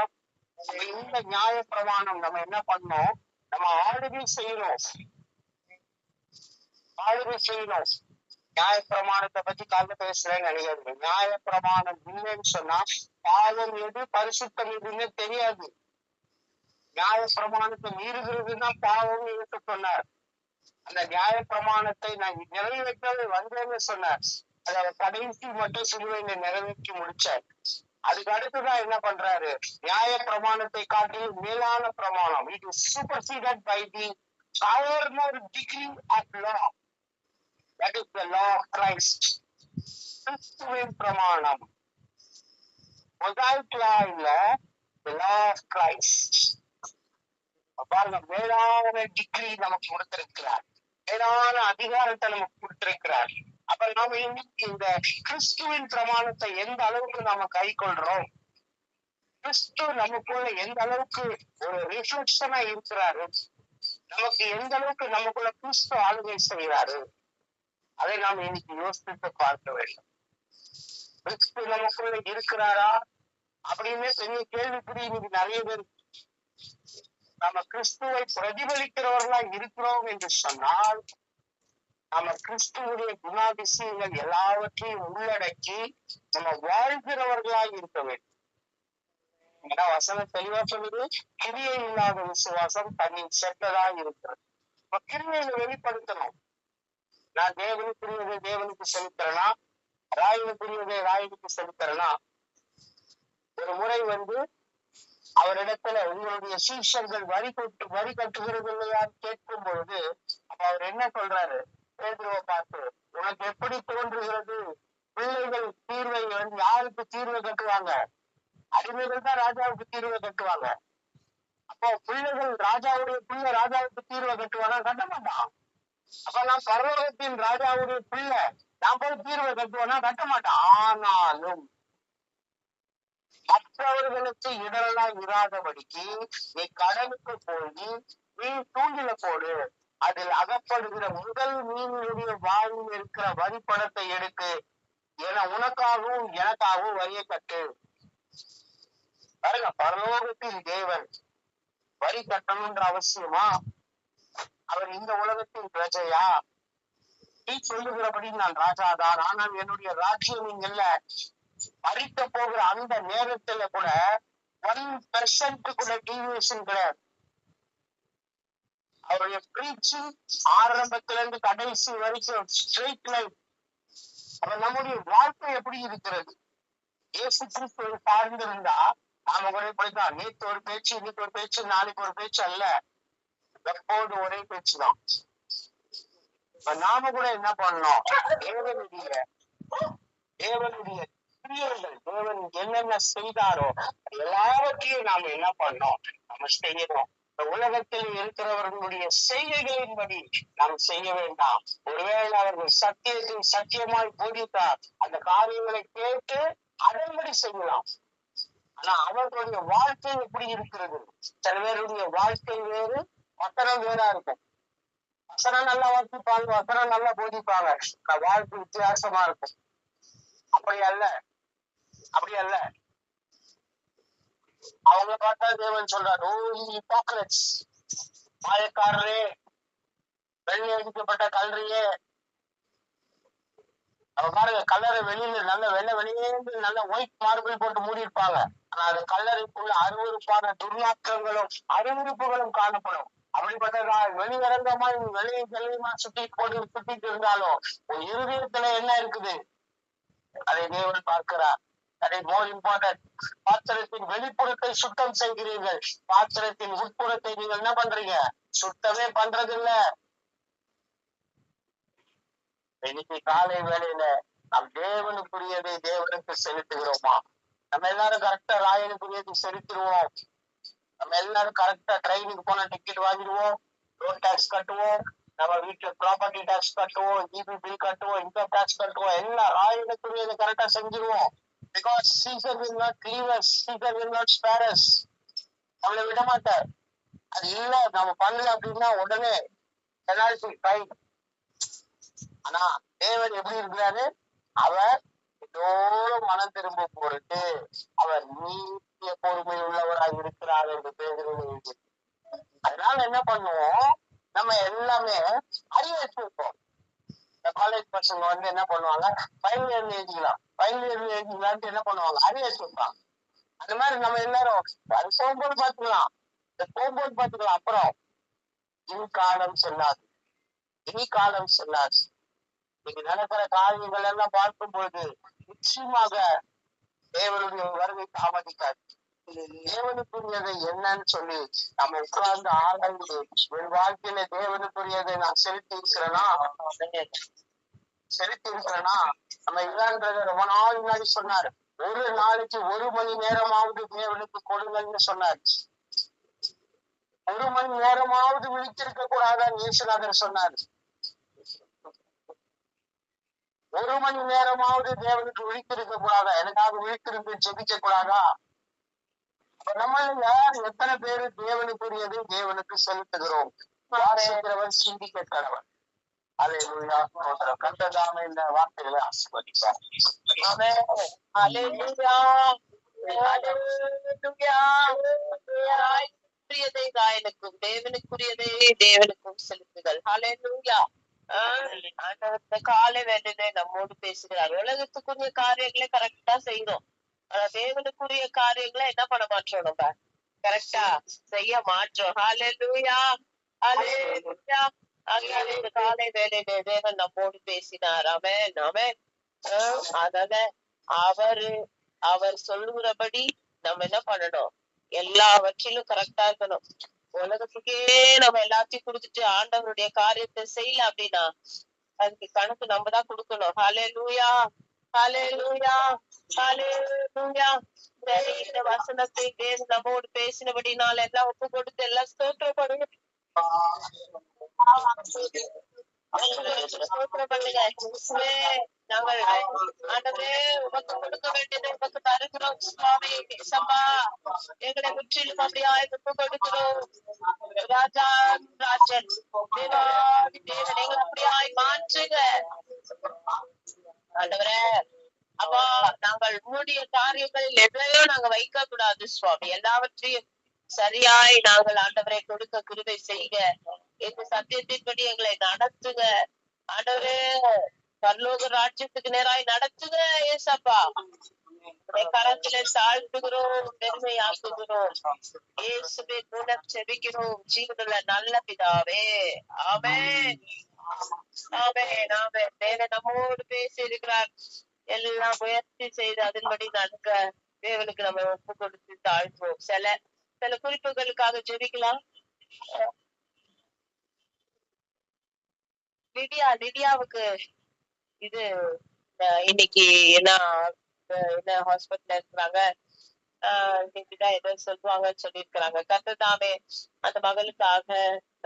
இந்த நியாய பிரமாணம் நம்ம என்ன பண்ணோம், நம்ம ஆளுகை செய்யணும். நியாய பிரமாணத்தை பத்தி காலைல பேசுறேன்னு நினைக்கிறேன். நியாய பிரமாணம் இல்லைன்னு சொன்னா பாவம் எது பரிசுத்தம் எதுன்னு தெரியாது. நியாய பிரமாணத்தை மீறுகிறதுன்னா பாவம் எடுத்து சொன்னார். அந்த நியாய பிரமாணத்தை நான் நிறைவேற்ற வந்தேன்னு சொன்னார். அதை கடைசி மட்டும் சிலுவையில நிறைவேற்றி முடிச்சார். அதுக்கு அடுத்துதான் என்ன பண்றாரு, நியாய பிரமாணத்தை காட்டிலும் மேலான பிரமாணம், it is superseded by the higher degree of law, that is the law of Christ. கிறிஸ்துவின் பிரமாணம், மொசாயிக் law இல்ல, the law of Christ. பாருங்க, மேலான டிகிரி நமக்கு கொடுத்திருக்கிறார், மேலான அதிகாரத்தை நமக்கு கொடுத்திருக்கிறார். அப்ப நாம இன்னைக்கு இந்த கிறிஸ்துவின் பிரமாணத்தை எந்த அளவுக்கு நாம கை கொள்றோம், கிறிஸ்து நமக்குள்ள எந்த அளவுக்கு ஒரு ரிஃப்ளெக்ஷனா இருக்கிறாரு, நமக்கு எந்த அளவுக்கு நமக்குள்ள கிறிஸ்து ஆளுகை செய்கிறாரு, அதை நாம் இன்னைக்கு யோசித்து பார்க்க வேண்டும். கிறிஸ்து நமக்குள்ள இருக்கிறாரா அப்படின்னு பெரிய கேள்விக்குறி இன்னைக்கு நிறைய பேர். நம்ம கிறிஸ்துவை பிரதிபலிக்கிறவர்களா இருக்கிறோம் என்று சொன்னால் நம்ம கிறிஸ்துவுடைய குணாதிசயங்கள் எல்லாவற்றையும் உள்ளடக்கி நம்ம வாழ்கிறவர்களாக இருக்க வேண்டும். ஏன்னா வசனம் தெளிவா சொல்லுது, கிரியை இல்லாத விசுவாசம் தன்னின் செத்ததா இருக்கிறது. இப்ப கிரியையில வெளிப்படுத்தணும். நான் தேவனுக்குரியதை தேவனுக்கு செலுத்துறேனா, ராயனுக்குரியதை ராயனுக்கு செலுத்துறேனா. ஒரு முறை அவரிடத்துல உங்களுடைய சீஷர்கள் வரி கட்டுகிறது இல்லையான்னு கேட்கும் பொழுது அப்ப அவர் என்ன சொல்றாரு, பேதுருவை பார்த்து, உனக்கு எப்படி தோன்றுகிறது, பிள்ளைகள் தீர்வை யாருக்கு தீர்வை கட்டுவாங்க, அடிமைகள் தான் ராஜாவுக்கு தீர்வை கட்டுவாங்க. அப்போ பிள்ளைகள் ராஜாவுடைய பிள்ளை ராஜாவுக்கு தீர்வை கட்டுவானா? கட்ட மாட்டான். அப்ப நான் பரலோகத்தின் ராஜாவுடைய பிள்ளை, நான் போய் தீர்வை கட்டுவானா? கட்ட மாட்டான். ஆனாலும் மற்றவர்களுக்கு இடரெல்லாம் இராதபடிக்கு நீ கடலுக்கு போய் நீ தூண்டில போடு, அதில் அகப்படுகிற முதல் மீனுடைய வாயில் இருக்கிற வரி பணத்தை எடுத்து என உனக்காகவும் எனக்காகவும் வரியை கட்டு. பாருங்க, பரலோகத்தின் தேவன் வரி கட்டணும்ன்ற அவசியமா? அவர் இந்த உலகத்தின் பிரஜையா? நீ சொல்லுகிறபடி நான் ராஜாதான், ஆனால் என்னுடைய ராஜ்யம் இங்க இல்ல. மறிக்க போகிற அந்த நேரத்துல கூட 1% கூட டீவியேஷன் கிடையாது. அவருடைய பிரீச்சிங் ஆரம்பத்துல இருந்து கடைசி வரைக்கும் ஸ்ட்ரெயிட் லைன். அப்ப நம்முடைய வாழ்க்கை எப்படி இருக்கிறது? இயேசு கிறிஸ்துவை சார்ந்திருந்தா நாம கூட இப்படிதான், நேற்று ஒரு பேச்சு, இன்னைக்கு ஒரு பேச்சு, நாளைக்கு ஒரு பேச்சு அல்ல, எப்போது ஒரே பேச்சுதான். இப்ப நாம கூட என்ன பண்ணோம்? தேவனுடைய கிரியைகள், தேவன் என்னென்ன செய்தாரோ எல்லாவற்றையும் நாம என்ன பண்ணோம்? நம்ம செய்யணும். இந்த உலகத்தில் இருக்கிறவர்களுடைய செய்கைகளின்படி நாம் செய்ய வேண்டாம். ஒருவேளை அவர்கள் சத்தியத்தின் சத்தியமாய் போதித்தார், அந்த காரியங்களை கேட்டு அதன்படி செய்யலாம். ஆனா அவர்களுடைய வாழ்க்கை எப்படி இருக்கிறது? சில பேருடைய வாழ்க்கை வேறு, வசனம் வேறா இருக்கும். வசனம் நல்லா வாசிப்பாங்க, வசனம் நல்லா போதிப்பாங்க, வாழ்க்கை வித்தியாசமா இருக்கும். அப்படி அல்ல, அப்படி அல்ல. அவங்க பார்த்தா தேவன் சொல்றாரு, மாயக்காரரே, வெள்ளை அடிக்கப்பட்ட கல்றியே. அவ பாருங்க, கல்லறை வெளியில நல்ல வெள்ளை வெளியேந்து நல்ல ஒயிட் மார்பிள் போட்டு மூடி இருப்பாங்க. ஆனா அது கல்லறைக்குள்ள அருவருப்பான துர்நாற்றங்களும் அருவருப்புகளும் காணப்படும். அப்படிப்பட்டதா வெளியரங்கமா வெளியே வெள்ளையுமா சுத்திட்டு இருந்தாலும் உன் இருதயத்துல என்ன இருக்குது அதை தேவன் பார்க்கிறார். அதை மோர் இம்பார்ட்டன்ட். பாத்திரத்தின் வெளிப்புறத்தை சுத்தம் செய்கிறீர்கள், பாத்திரத்தின் உட்புறத்தை நீங்கள் என்ன பண்றீங்க? சுத்தமே பண்றது இல்ல. இன்னைக்கு காலை வேளையில நாம் தேவனுக்குரியதை தேவனுக்கு செலுத்துகிறோமா? நம்ம எல்லாரும் கரெக்டா ராயனுக்குரியதை செலுத்திடுவோம். நம்ம எல்லாரும் கரெக்டா ட்ரெயினுக்கு போன டிக்கெட் வாங்கிடுவோம், ரோட் டாக்ஸ் கட்டுவோம், நம்ம வீட்டுல ப்ராப்பர்ட்டி டாக்ஸ் கட்டுவோம், ஜிபி பில் கட்டுவோம், இன்கம் டாக்ஸ் கட்டுவோம், எல்லாம் ராயனுக்குரியதை கரெக்டா செஞ்சிருவோம். Because Caesar will not leave us, Caesar will not spare us. அவளை விட மாட்டார். அது இல்ல, நம்ம பண்ணல அப்படின்னா உடனே பெனால்டி ஃபைன். ஆனா தேவன் எப்படி இருக்கிறாரு? அவர் இதோடு மனம் திரும்ப பொருட்டு அவர் நீடிய பொறுமை உள்ளவராக இருக்கிறார் என்று பேசுறது. அதனால என்ன பண்ணுவோம்? நம்ம எல்லாமே அறிய வச்சிருப்போம். இந்த காலேஜ் பசங்க வந்து என்ன பண்ணுவாங்க? ஃபைனல் இயர்ல எழுதிக்கலாம், ஃபைனல் இயர்ல எழுதிக்கலான்ட்டு என்ன பண்ணுவாங்க? அறிய வச்சிருப்பாங்க. அந்த மாதிரி நம்ம எல்லாரும் அது போகும்போது பாத்துக்கலாம், போகும்போது பாத்துக்கலாம். அப்புறம் இனி காலம் செல்லாது, இனி காலம் செல்லாது. இன்னைக்கு நடக்கிற காரியங்கள் எல்லாம் பார்க்கும்போது நிச்சயமாக தேவனுடைய வருகை தாமதிக்காது. தேவனுக்குரியதை என்னன்னு சொல்லி நம்ம உட்கார்ந்து ஆராய்ந்து என் வாழ்க்கையில தேவனுக்குரியதை நான் செலுத்தி இருக்கிறேன்னா நம்ம இல்லன்றத ரொம்ப நாள் முன்னாடி சொன்னாரு. ஒரு நாளைக்கு 1 மணி நேரமாவது தேவனுக்கு கொடுங்கன்னு சொன்னார். 1 மணி நேரமாவது விழித்திருக்க கூடாதான் இயேசுநாதர் சொன்னார். 1 மணி நேரமாவது தேவனுக்கு விழித்திருக்க கூடாதா? எனக்காக விழித்திருந்து ஜெபிக்க கூடாதா? நம்ம யார் எத்தனை பேரு தேவனுக்குரியதை தேவனுக்கு செலுத்துகிறோம்? வாசிக்கிறவன் சிந்திக்க கடவன். அல்லேலூயா. கர்த்தர் இந்த வார்த்தைகளை ஆசீர்வதிப்பார். ராயனுக்கும் தேவனுக்குரியதை தேவனுக்கும் செலுத்துதல். ஹல்லேலூயா. இந்த காலை வேலையில நம்மோடு பேசுகிறார். உலகத்துக்குரிய காரியங்களை கரெக்டா செய்யறோம், தேவனுக்குரிய காரியங்களை என்ன பண்ண மாற்றோம்? நம்ம கரெக்டா செய்ய மாற்றோம். ஹல்லேலூயா, ஹல்லேலூயா. அதனால இந்த காலை வேலையில தேவன் நம்மோடு பேசினார். ஆமென், ஆமென். அதனால அவர் சொல்லுகிறபடி நம்ம என்ன பண்ணணும்? எல்லாவற்றிலும் கரெக்டா இருக்கணும். உலகத்துக்கே நம்ம எல்லாத்தையும் கொடுத்துட்டு ஆண்டவருடைய காரியத்தை செய்யல அப்படின்னா அதுக்கு கணக்கு நம்ம தான் கொடுக்கணும். ஹல்லேலூயா, ஹல்லேலூயா. ஹalleluya. சரி, இந்த வசனத்தை தேவன் நம்மோடு பேசினபடினால எல்லாம் ஒப்பு கொடுத்து எல்லாம் ஸ்தோத்திரப்படுங்க. ஸ்தோத்திரம் பண்ணுங்க. இயேசுவே, நாங்கள் ஆண்டவரே உமக்கு கொடுக்க வேண்டியதை உமக்கு தருகிறோம் சுவாமி. இயேசப்பா, எங்களை முற்றிலும் அப்படியாய் ஒப்பு கொடுக்கிறோம். ராஜா ராஜன் தேவாதி தேவன் எங்களை அப்படியாய் மாற்றுங்க ஆண்டவரே. அப்பா, நாங்கள் மூடிய காரியங்களில் எதையோ நாங்க வைக்க கூடாது சுவாமி. எல்லாவற்றையும் சரியாய் நாங்கள் ஆண்டவரை கொடுக்க கிருபை செய்க. இந்த சத்தியத்தின்படி எங்களை நடத்துக ஆண்டவரே. பரலோக ராஜ்யத்துக்கு நேராய் நடத்துக ஏசப்பா. கரத்திலே தாழ்த்துகிறோம், பெருமையாக்குகிறோம். இயேசுவே மூலம் செபிக்கிறோம் ஜீவனுள்ள நல்ல பிதாவே. ஆமென், ஆமென், ஆமென். தேவன் நம்மோடு பேசி இருக்கிறார். எல்லாம் முயற்சி செய்து அதன்படி நடக்க தேவனுக்கு நம்ம ஒப்பு கொடுத்து தாழ்த்துவோம். சில குறிப்புகளுக்காக ஜெபிக்கலாம். லிடியாவுக்கு இது இன்னைக்கு என்ன ஹாஸ்பிட்டல்ல இருக்கிறாங்க, இன்னைக்குதான் ஏதோ சொல்லுவாங்கன்னு சொல்லியிருக்கிறாங்க. கர்த்தர் தாமே அந்த மகளுக்காக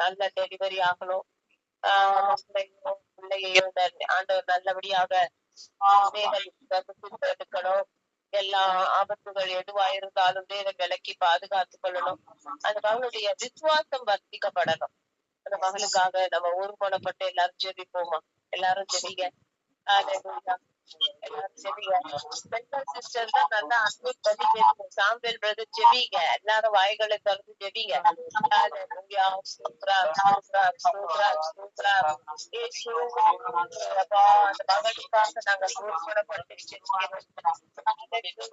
நல்ல டெலிவரி ஆகணும். பிள்ளையையும் ஆண்டவர் நல்லபடியாக எடுக்கணும். எல்லா ஆபத்துகள் எதுவா இருந்தாலும் தேவன் விலக்கி பாதுகாத்துக் கொள்ளணும். அந்த மகளுடைய விசுவாசம் வர்த்திக்கப்படணும். அந்த மகளுக்காக நம்ம ஊர்வலப்பட்டு எல்லாரும் ஜெபிப்போமா? எல்லாரும் ஜெபிங்க. எல்லாரும் ஜெபிங்க. ஸ்பெஷல் சிஸ்டர் தான் நல்லா அன்பு பண்ணி பேசுங்க. சாம்பல் பிரதர் ஜெபிங்க. எல்லாரும் வாய்களை திறந்து ஜெபிங்க. ஹalleluya. ஸ்தோத்திரம், ஸ்தோத்திரம், ஸ்தோத்திரம், ஸ்தோத்திரம். இயேசுவே, அப்பா, அந்த மகளுக்காக நாங்கள் ஊர்வலப்பட்டு ஜெபிக்கிறோம். ஹalleluya.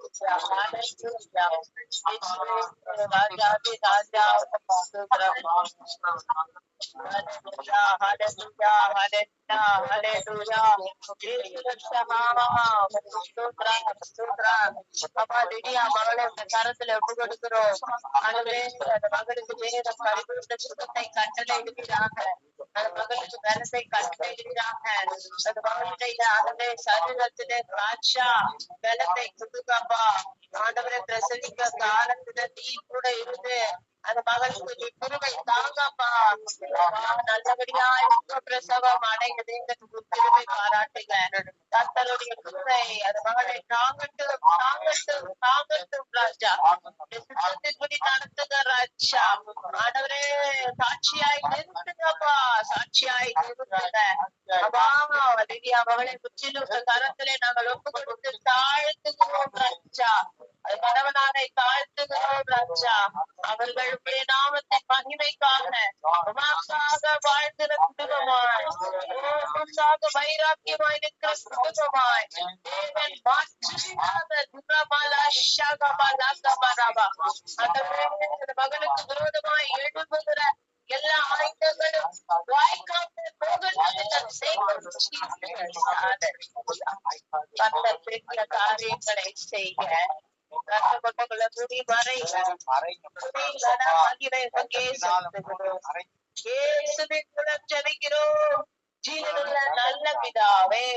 இயேசுவே, ராஜாவே ராஜா, ஸ்தோத்திரம். Hallelujah, hallelujah, hallelujah, hallelujah. அப்பா, திடீர் மகளை கரத்துல ஒப்பு கொடுக்கிறோம். ஆகவே அந்த மகளுக்கு வேத பரிபூர்ண சுகத்தை கட்டளையிடுவீராக. அந்த மகளுக்கு பலத்தை கட்டளையிடுவீராக. அந்த மகளுடைய ஆகவே சரீரத்திலே ராஜா பலத்தை கொடுக்கப்பா. ஆண்டவரை பிரசவிக்க காலத்துல நீ கூட இருந்து அந்த மகளுக்கு நீ குருவை தாங்கப்பா. நல்லபடியா பிரசவம் அடைந்தது திருமை பாராட்டுங்க. கர்த்தருடைய குருவை அந்த மகளை தாங்கட்டும், தாங்கட்டும், தாங்கட்டும் ராஜா. சித்தத்தின்படி நடத்துங்க ராஜா. ஆண்டவரே, சாட்சியாய் நிறுத்துங்கப்பா, சாட்சியாய் நிறுத்துங்க. அப்பா, லிடியா மகளை முற்றிலும் கரத்திலே நாங்கள் ஒப்பு கொடுத்து தாழ்த்துகிறோம் ராஜா. அது கணவனாரை தாழ்த்துகிறோம் ராஜா. அவர்கள் உடைய நாமத்தை மகிமைக்காக உமக்காக வாழ்கிற குடும்பமாய், உமக்காக வைராக்கியமாய் இருக்கிற குடும்பமாய் தேவன் மாற்றுகிறார். அந்த மகனுக்கு விரோதமாய் எழுப்புகிற எல்லா ஆயுதங்களும் வாய்க்காமல் பெரிய காரியங்களை செய்ய கஷ்டப்பட்டுள்ள முடி வரை இயேசுவின் மூலம் ஜெபிக்கிறோம் ஜீவனுள்ள நல்ல பிதாவே.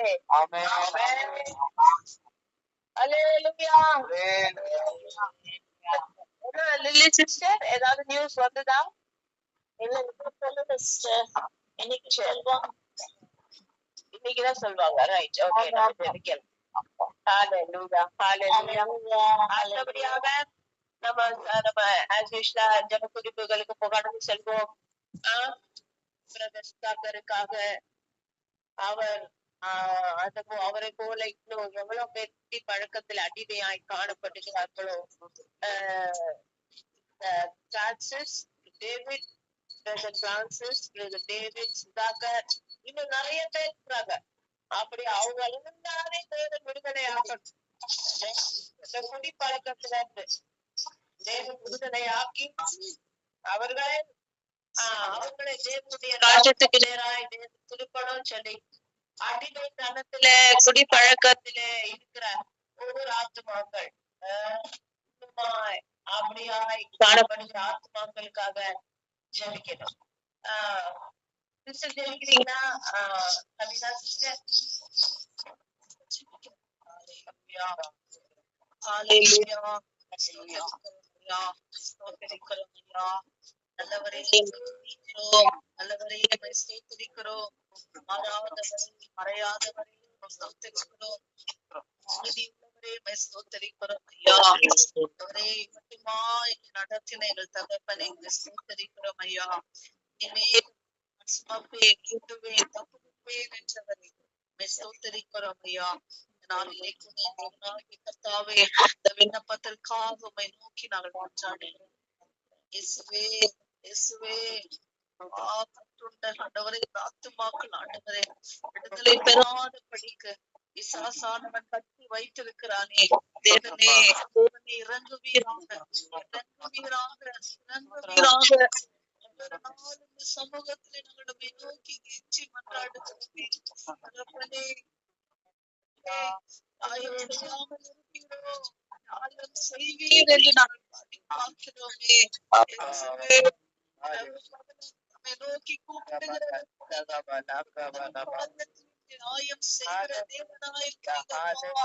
ஹல்லேலூயா. லில்லி சிஸ்டர், ஏதாவது நியூஸ் வந்ததா? சொல்லுங்க சிஸ்டர். இன்னைக்கு சொல்லுவாங்க. இன்னைக்குதான் சொல்லுவாங்க. Right, okay. நம்ம ஜெபிக்கலாம். ஹல்லேலூயா, ஹல்லேலூயா. அடுத்தபடியாக நம்ம ஆஸ் யூசுவல் ஜெப குறிப்புகளுக்கு கடந்து செல்வோம். பிரதர்ஸ்காக அவர் அவரை போல இன்னும் எவ்வளவு பேர் பழக்கத்தில் அடிமையாய் காணப்படுகிறார்களோ. Francis, David, brother Francis, brother David, Sudhakar, இன்னும் நிறைய பேர் இருக்கிறாங்க. அப்படி அவங்க இருந்தாலே தேவன் விடுதலை ஆகணும். குடி பழக்கத்துல இருந்து தேவன் விடுதலை ஆக்கி அவர்களை தேவனுடைய ராஜ்யத்துக்கு நேராய் திருப்பணும் சொல்லி அடிமைத்தனத்துல குடிப்பழக்கத்தில இருக்கிற ஒவ்வொரு ஆத்துமாக்கள் அப்படியாய் காணப்படுகிற ஆத்துமாக்களுக்காக ஜெபிக்கணும். சிஸ்டர் ஜெபிக்கிறீங்களா? கவிதா சிஸ்டர். ஹalleluya. ஸ்தோத்திரிக்கிறோம் ஐயா. நல்லவரே ஸ்தோத்திரிக்கிறோம். நல்லவரே ஸ்தோத்திரிக்கிறோம். மாறாதவரே மறையாதவரே ஸ்தோத்திரிக்கிறோம். நீதியுள்ளவரே ஸ்தோத்திரிக்கிறோம் ஐயா. ஒரே மட்டுமா எங்கள் நடத்தின எங்கள் தகப்பனை ஸ்தோத்திரிக்கிறோம் ஐயா. இனிமேல் சுமப்பேன், கூட்டுவேன், தப்புவிப்பேன் என்றவரே ஸ்தோத்திரிக்கிறோம் ஐயா. நாளிலே கூட தேவனாகிய கர்த்தாவே, இந்த விண்ணப்பத்திற்காக உம்மை நோக்கி நாங்கள் மன்றாடுகிறோம். இயேசுவே, இயேசுவே, கட்டுண்ட ஆண்டவரே, இந்த ஆத்துமாக்கள் ஆண்டவரே விடுதலை பெறாத படிக்க பிசாசானவன் கட்டி வைத்திருக்கிறானே. தேவனே, தேவனே இறங்குவீராக, இறங்குவீராக, இறங்குவீராக. ஒவ்வொரு நாளும் இந்த சமூகத்திலே நாங்கள் நோக்கி கெஞ்சி மன்றாடுகிறோமே. தகப்பனே, தாயோடையாமல் இருப்பீரோ, ஞானம் செய்வீர் என்று நாங்கள் பார்க்கிறோமே. இயேசுவே, நம்மை நோக்கி கூப்பிடுகிற நியாயம் செய்கிற தேவனாயிருக்கிறீரப்பா.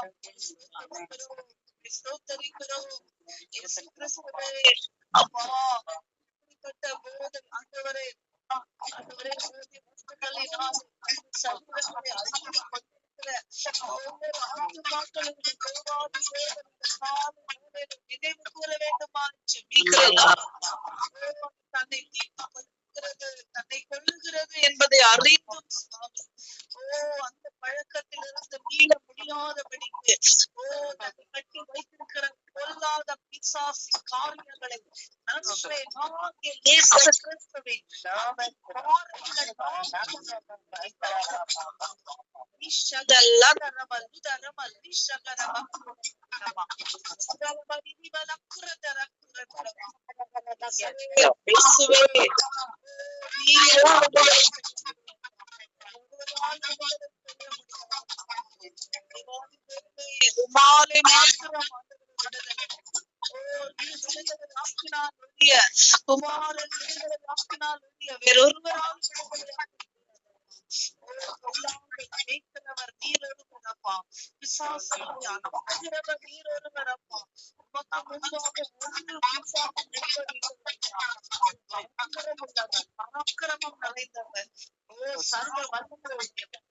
ஸ்தோத்திரிக்கிறோம். இயேசு கிறிஸ்துவே, அப்பா, இப்படிப்பட்ட போதன் ஆண்டவரே, ஆண்டவரே, போதிய வஸ்துக்களினால் சரீரங்களை அழித்து கொண்டிருக்கிற ஒவ்வொரு ஆத்துமாக்களும் தேவாதி தேவன் இந்த காலை வேளையிலே நினைவு கூற வேண்டுமா ஜெபிக்கிறேன். தன்னை தீர்மானிக்கிறது, தன்னை கொள்ளுகிறது என்பதை அறிந்தும் சுவாமி, அந்த பழக்கத்திலிருந்து மீள முடியாதபடிக்கு தன்னை கட்டி வைத்திருக்கிற பொல்லாத பிசாசு காரியங்களை நன்மை ஆகிய இயேசு கிறிஸ்துவின் உமாலை மாத்திரம் குமாரன் வேறொருவரால் கேட்கிறவர் நீர் ஒருவரப்பா. பிசாசுகளை அனுப்புகிறவர் நீர் ஒருவரப்பா. உமக்கு முன்பாக ஒன்று பராக்கிரமம் நிறைந்தவர். சர்வ வல்லமையுடையவர்.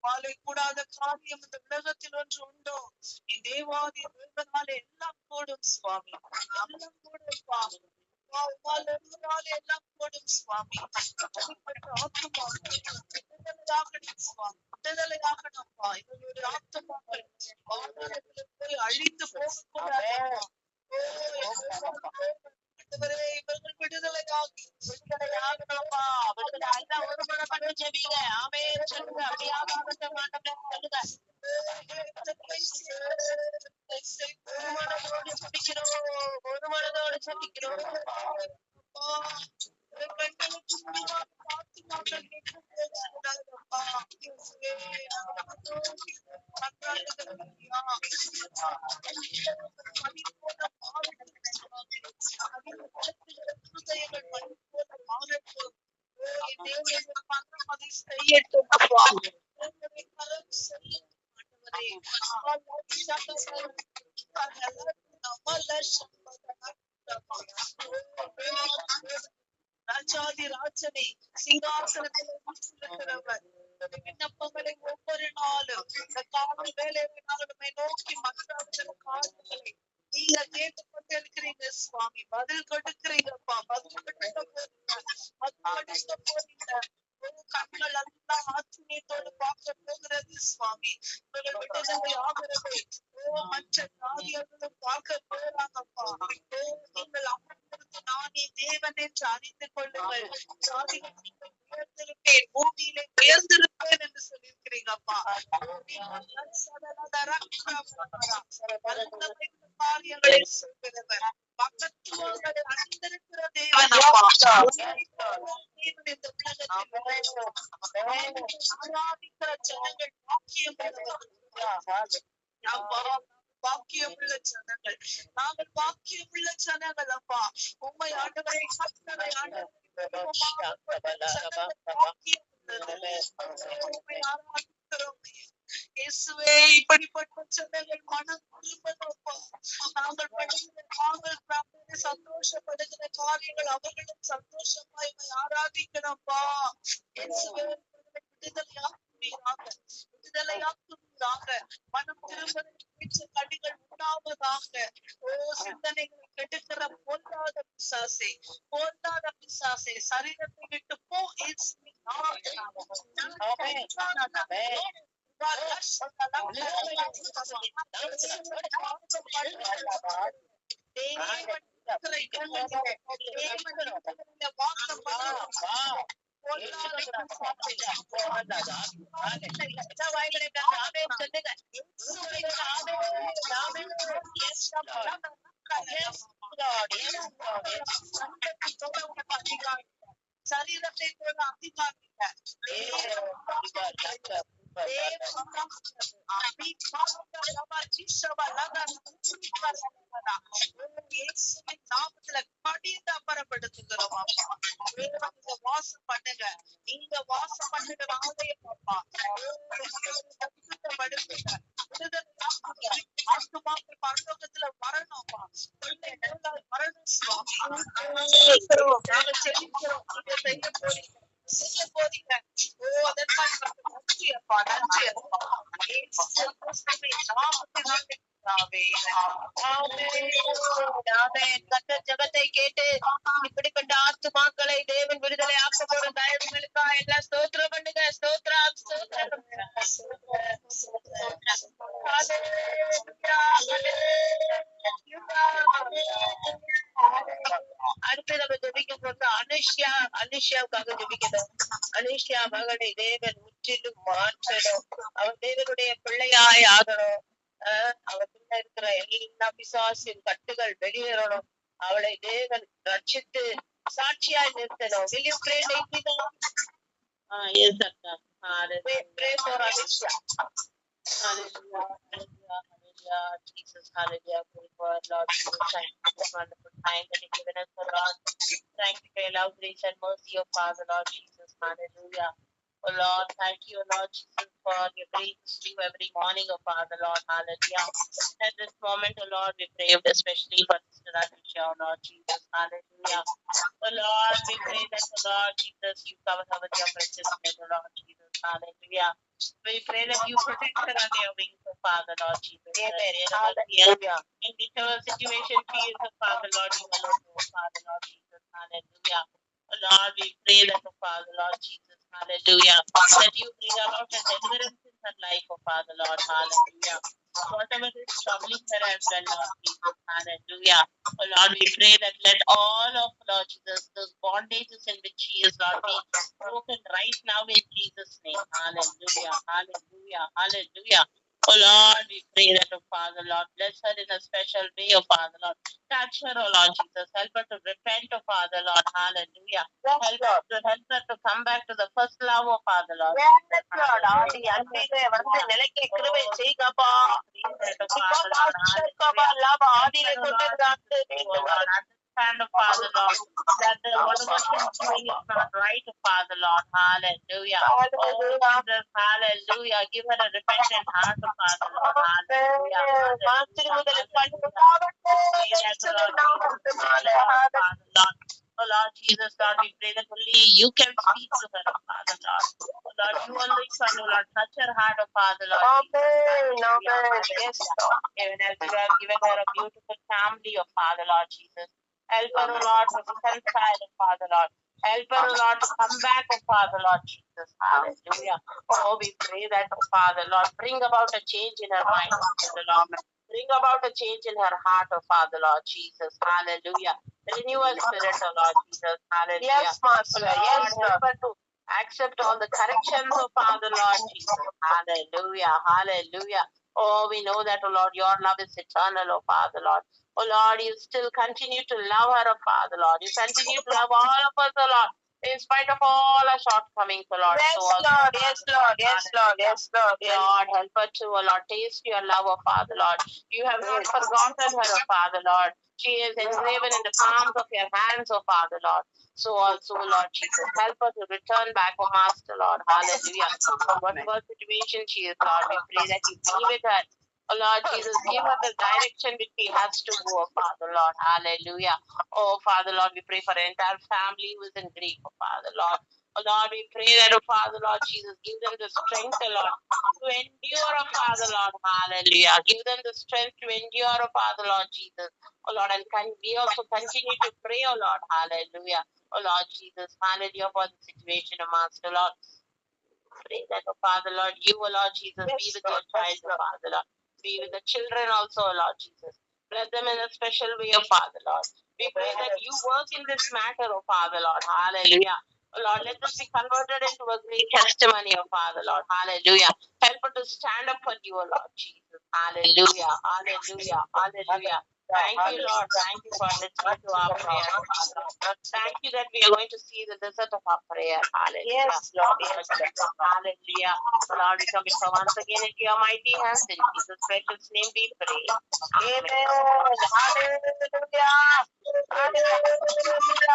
மாலை கூடாத காரியம் இந்த உலகத்தில் ஒன்று உண்டோ? என் தேவாதி தேவனால எல்லாம் கூடும் சுவாமி, எல்லாம் கூடும் சுவாமி, எல்லாம் கூடும் சுவாமி. விடுதலையாகணும்ப்பா. இவங்களுடைய ஆத்துமாக்கள் போய் அழிந்து போகக்கூடாது. இவர்கள் விடுதலையாகி விடுதலையாகணும்ப்பா. ஒருமனப்பட்டு ஜெபிங்க. ஆமென் சொல்லுங்க. அப்படியாக சொல்லுங்க. ஒரு மனதோடு ஜெபிக்கிறோம். பெண்களுக்கு முடிவாக ஆத்துமாக்கள் கேட்கக்கூடாதப்பா. ராஜாதி ராஜனை சிங்காசனத்தில் வீற்றிருக்கிறவர் விண்ணப்பங்களை ஒவ்வொரு நாளும் இந்த காலை வேலையை நாளுமே நோக்கி மன்றாடுகிற காரியங்களை நீங்க கேட்டுக்கொண்டு இருக்கிறீங்க சுவாமி. பதில் கொடுக்கிறீங்கப்பா. பதில் கொடுக்க போறீங்க. கண்கள் எல்லாம் ஆச்சரியத்தோடு பார்க்க போகிறது சுவாமி. விடுதலை ஆகிறது. மற்ற காரியங்களும் பார்க்க போறாங்கப்பா. நீங்கள் அமர்ந்திருந்து நானே தேவன் என்று அறிந்து கொள்ளுங்கள். உயர்ந்திருப்பேன், பூமியிலே உயர்ந்திருப்பேன் என்று சொல்லியிருக்கிறீங்கப்பா. காரியங்களை சொல்கிறவர் பக்கத்துவங்களை அறிந்திருக்கிற தேவன் ஆராதிக்கிற ஜனங்கள் பாக்கியமுள்ள ஜனங்கள். நாங்கள் பாக்கியமுள்ள ஜனங்கள் அப்பா. உண்மை ஆண்டவரை கட்டளை ஆண்டவரை இயேசுவே, இப்படிப்பட்ட ஜனங்கள் மனம் திரும்பணும்ப்பா. நாங்கள் சந்தோஷப்படுகிற காரியங்கள் அவர்களும் சந்தோஷமாய் ஆராதிக்கணும்ப்பா. இயேசுவே, விடுதலையாக்குவீராக, மனம் திரும்ப கடிகள் உண்டாவதாக. ஓ, சிந்தனைகளை கெடுக்கிற பொல்லாத பிசாசே, சரீரத்தை விட்டு போ. சரீரத்தை போல அதிகாரம் நாமத்துல கடிந்து அப்புறப்படுத்துகிறோம். வாசம் பண்ணுங்க, இங்க வாசம் பண்ணுங்க. ஆலயமாப்பா, ஆத்துமாக்கள் பரலோகத்துல வரணும்ப்பா. வரணும் சுவாமி. நாங்க செபிக்கிறோம், நீங்க செய்ய போறீங்க. ஓ, அதற்காக நன்றி அப்பா, நன்றி அப்பா. ஜபத்தை கேட்டு இப்படிப்பட்ட ஆத்துமாக்களை தேவன் விடுதலை ஆக்க போடும் தயவுகளுக்கா எல்லாம் ஸ்தோத்திரம் பண்ணுங்க. ஸ்தோத்திரம், ஸ்தோத்திரம். அடுத்து நம்ம ஜபிக்க போது அனுஷ்யாவுக்காக ஜபிக்கணும். அனுஷ்யா மகனை தேவன் முற்றிலும் மாற்றணும். அவன் தேவனுடைய பிள்ளையாய் ஆகணும். அவளுக்குள்ள இருக்கிற எல்லா பிசாசின் கட்டுகள் வெளியேறணும். அவளை தேவன் ரட்சித்து சாட்சியாய் நிறுத்தணும். Will you pray lately now? Yes, Doctor. Pray for Anisha. Hallelujah, hallelujah, hallelujah, Jesus, hallelujah, pray for Lord Jesus, thank you for this wonderful time that you've given us, oh Lord. Thank you for your love, grace, and mercy, oh Father, Lord Jesus, hallelujah. Oh Lord, thank you, oh Lord Jesus, for your grace due every morning, oh Father, Lord, hallelujah. At this moment, oh Lord, we pray especially for Sister Anisha, oh Lord Jesus, hallelujah. Oh Lord, we pray that, oh Lord Jesus, you cover her with your precious blood, oh Lord Jesus, hallelujah. We pray that you protect her under your wings, oh Father, Lord Jesus. Amen. Hallelujah. In whichever situation she is, oh Father, Lord, you alone know, Father, Lord Jesus. Hallelujah. Oh Lord, we pray that, oh Father, Lord Jesus. Hallelujah. That you bring about a deliverance in her life, oh Father, Lord. Hallelujah. Whatever is troubling her as well, Lord Jesus. Hallelujah. Oh Lord, we pray that let all of Lord Jesus, those bondages in which she is, Lord, be broken right now in Jesus' name. Hallelujah. Hallelujah. Hallelujah. Oh Lord, we pray that, oh Father, Lord, bless her in a special way, oh Father, Lord. Touch her, oh Lord Jesus. Help her to repent, oh Father, Lord. Hallelujah. Help her to come back to the first love, oh Father, Lord. Understand, oh Father, Lord, that whatever she's doing is not right, oh Father, Lord. Hallelujah. Oh Jesus, hallelujah. Give her a repentant heart, oh Father, Lord. Hallelujah. Oh Lord Jesus, Lord, we pray that only you can speak to her, oh Father, Lord. Oh Lord, you only can, oh Lord, touch her heart, oh Father, Lord. Yes, Lord. Even as you have given her a beautiful family, oh Father, Lord Jesus. Help her, oh Lord, to reconcile, oh Father, Lord. Help her, oh Lord, to come back, oh Father, Lord Jesus. Hallelujah. Oh, we pray that, oh Father, Lord, bring about a change in her mind, oh Father, Lord. Bring about a change in her heart, oh Father, Lord Jesus. Hallelujah. Renew her spirit, oh Lord Jesus. Hallelujah. Yes, Master. Yes, help her to accept all the corrections, oh Father, Lord Jesus. Hallelujah. Hallelujah. Oh, we know that, oh Lord, your love is eternal, oh Father, Lord. Oh Lord, you still continue to love her, oh Father, Lord. You continue to love all of us, oh Lord. in spite of all our shortcomings, O Lord. Yes, So also, Lord. Yes, Lord. Yes, Lord. Yes, Lord. Yes. Lord, help her to, O Lord, taste your love, O Father, Lord. You have not forgotten her, O Father, Lord. She is engraven in the palms of your hands, O Father, Lord. So also, Lord Jesus, help her to return back, O Master, Lord. Hallelujah. Whatever situation she is, Lord, we pray that you be with her. Oh Lord Jesus, give her the direction which she has to go, Father, Lord. Hallelujah. Oh, Father, Lord, we pray for the entire family who is in grief, oh, Father, Lord. Oh, Lord, we pray that, oh, Father, Lord Jesus, give them the strength, oh, Lord, to endure, oh, Father, Lord. Hallelujah. Give them the strength to endure, oh, Father, Lord Jesus. Oh, Lord, and can we also continue to pray, oh, Lord. Hallelujah. Oh, Lord Jesus, hallelujah for the situation, oh, Master, Lord. Pray that, oh, Father, Lord, you, oh, Lord Jesus, be with your child, oh, Father, Lord. Be with the children also, oh, Lord Jesus. Bless them in a special way, oh, Father, Lord. We pray that you work in this matter, oh, Father, Lord. Hallelujah. Oh, Lord, let this be converted into a great testimony, oh, Father, Lord. Hallelujah. Help her to stand up for you, oh, Lord Jesus. Hallelujah. Hallelujah. Hallelujah. Thank you, Lord. Thank you for listening to our prayer, oh, Father. Thank you that we are going to see the result of our prayer. Hallelujah. Yes, Lord. Yes, Lord. Hallelujah. Lord, we commit her once again into your mighty hands. In Jesus' precious name we pray. Amen. Hallelujah. Hallelujah.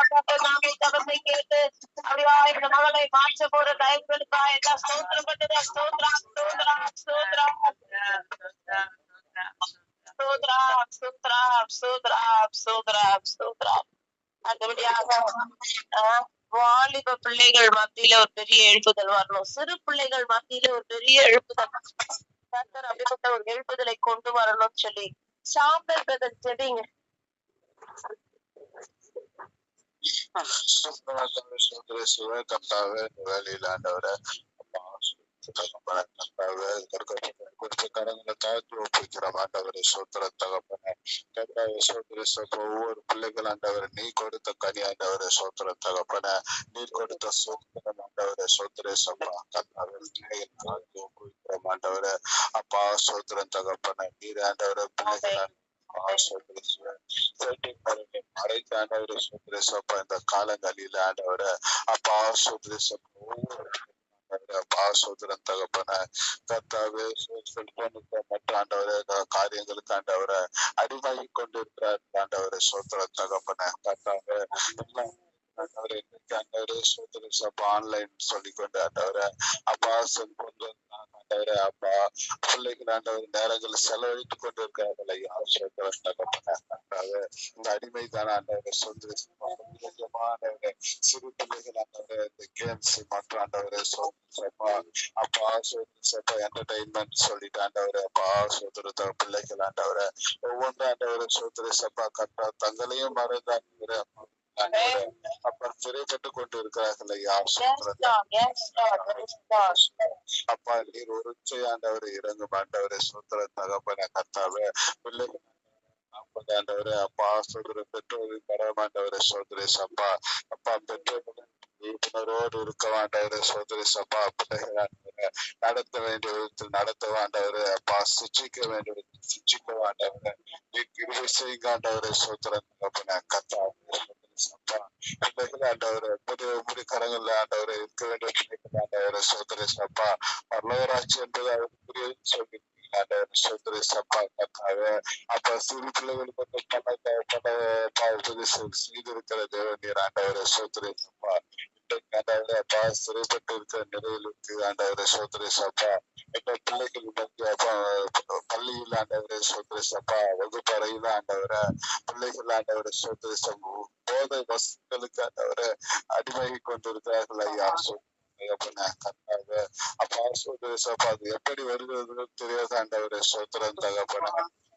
கர்த்தர் நாமே ஜெபத்தை கேட்டு அப்படியா இந்த மகளை மாற்ற போற தயவுகளுக்கா எல்லா ஸ்தோத்திரப்பட்டது ஸ்தோத்ரா ஸ்தோத்ரா ஸ்தோத்ரா ஸ்தோத்ரா ஸ்தோத்ரா ஸ்தோத்ரா ஸ்தோத்ரா ஸ்தோத்ரா அடுத்தபடியாக வாலிப பிள்ளைகள் மத்தியில ஒரு பெரிய எழுப்புதல் வரணும். சிறு பிள்ளைகள் மத்தியில ஒரு பெரிய எழுப்புதல் கர்த்தர் அப்படிப்பட்ட ஒரு எழுப்புதலை கொண்டு வரணும்னு சொல்லி சாம்பல் பிரதர் ஜெபிங்க. கர்த்தாவே வேலையில ஆண்டவரை குறித்த கடங்களை தாழ்த்தி ஒப்புக்கிறோம் ஆண்டவரை சோத்திர தகப்பன கர்த்தாவே சோத்திர சப்ப ஒவ்வொரு பிள்ளைகள் ஆண்டவரை நீ கொடுத்த கனி ஆண்டவரை சோத்திர தகப்பன நீ கொடுத்த சோத்திரம் ஆண்டவரை சோத்திர சப்பா கர்த்தாவே பிள்ளைகள் தாழ்த்தி ஒப்புக்கிறோம் ஆண்டவரை அப்பா சோத்திரம் தகப்பன நீர் ஆண்டவரை பிள்ளைகள் இந்த காலங்களில ஆண்டவர அப்பா சோதரன் தகப்பன கர்த்தாவே மற்ற ஆண்டவர காரியங்களுக்கு ஆண்டவர அடிமாகி கொண்டிருக்கிறார் ஆண்டவர சோதரன் தகப்பன கர்த்தாவே ஆன்லைன் சொல்லிக்கொண்டு ஆண்டவர அப்பா செல்போன் ஆண்டவர அப்பா பிள்ளைகள் ஆண்டவர் நேரங்கள் செலவழித்து கொண்டு இருக்கிறார்கள் ஐயா தகப்பன இந்த அடிமை தானே ஆண்டவர சொந்த சிறு பிள்ளைகள் ஆண்டவர இந்த கேம்ஸ் மற்ற ஆண்டவர அப்பா சோதரப்பா என்டர்டைன்மெண்ட் சொல்லிட்டு ஆண்டவர அப்பா சோதர பிள்ளைகள் ஆண்டவர ஒவ்வொன்று ஆண்டவர சோதர சப்பா கட்டா தங்களையும் மறந்தாண்டவர அப்பா சிறைப்பட்டு கொண்டு இருக்கிறார்கள் ஐயா அப்பா நீர் ஒரு ஆண்டவர் இறங்கும் ஆண்டவரை சோத்திர தகப்பன கர்த்தாவே பிள்ளைகள் ஆண்டவரே அப்பா சோதர பெற்றோரின் பரமாண்டவரை சோதரை சப்பா அப்பா பெற்றோர்கள் விழிப்புணர்வோடு இருக்க வேண்டவரே சோதரி சப்பா பிள்ளைகள் ஆண்டவரை நடத்த வேண்டிய விதத்தில் நடத்த வேண்டவரே அப்பா சிச்சிக்க வேண்டிய விதத்தில் சிச்சிக்க வேண்டவரே கிருபை செய்யுங்க ஆண்டவரே சோத்திரம் தகப்பன கர்த்தாவே பிள்ளைகள் ஆண்டவரை முடி கரங்கள்ல ஆண்டவரை இருக்க வேண்டிய பிள்ளைகள் ஆண்டவரை சோதரை சப்பா பரலோராட்சி என்பது அவருக்கு புரியுது சொல்லி சோதரை சப்பா கர்த்தாவே அப்ப சிறு பிள்ளைகளுக்கு பல செய்திருக்கிற தேவநீர் ஆண்டவரை சோதரை சப்பா ஆண்டவரே அப்பா சிறைப்பட்டு இருக்கிற நிலையில் இருக்கு ஆண்டவரை சோதரை சப்பா எங்க பிள்ளைகள் அப்பா பள்ளியில் ஆண்டவரை சோதரை சப்பா வகுப்பறையில ஆண்டவரை பிள்ளைகள் ஆண்டவரை சோதரை சப்பா போதை வசதிகளுக்கு ஆண்டவரை அடிமையை கொண்டிருக்கிறார்கள் ஐயா கர்த்தாவே அப்பா சோதரை சப்பா அது எப்படி வருகிறது தெரியாது ஆண்டவரை சோத்திரம் தகப்பன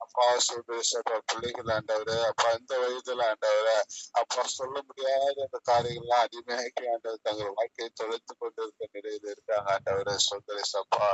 அப்பா சோதரை சப்பா பிள்ளைகள் ஆண்டவரே அப்பா இந்த வயதுல ஆண்டவரை அப்பா சொல்ல முடியாத அந்த காரியங்கள்லாம் அடிமையாக்கி ஆண்டவர் தங்கள் வாழ்க்கையை தொலைத்து கொண்டிருக்க நிலையில இருக்காங்க ஆண்டவரை சோதரை சப்பா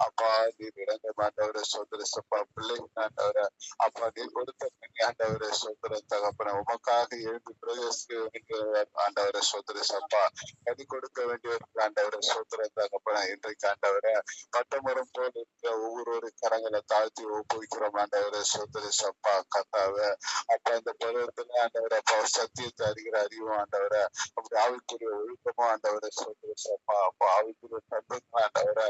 அப்பா நீர் இறங்க மாண்டவரை சோதரை சப்பா பிள்ளைகள் ஆண்டவரை அப்பா நீர் கொடுத்த ஆண்டவரை சோதரை தகப்பன உமக்காக எழுந்து பிரதேசிக்க வேண்டிய ஆண்டவரை சோதரை சப்பா கனி கொடுக்க வேண்டியவர்கள் ஆண்டவரை சோதரை தகப்பன இன்றைக்கு ஆண்டவரை பட்டமரம் போல் இருக்கிற ஒவ்வொரு கரங்களை தாழ்த்தி ஒப்புவிக்கிறோம் ஆண்டவரை ஆண்டவரை சோதரிசப்பா கத்தாவே. அப்ப இந்த பருவத்துல ஆண்டவரை அப்பா சத்தியத்தை அறிகிற அறிவும் ஆண்டவரை அப்படி ஆவிக்குரிய ஒழுக்கமும் ஆண்டவரை சோதரிசப்பா. அப்போ ஆவிக்குரிய தன்மைக்கும் ஆண்டவரை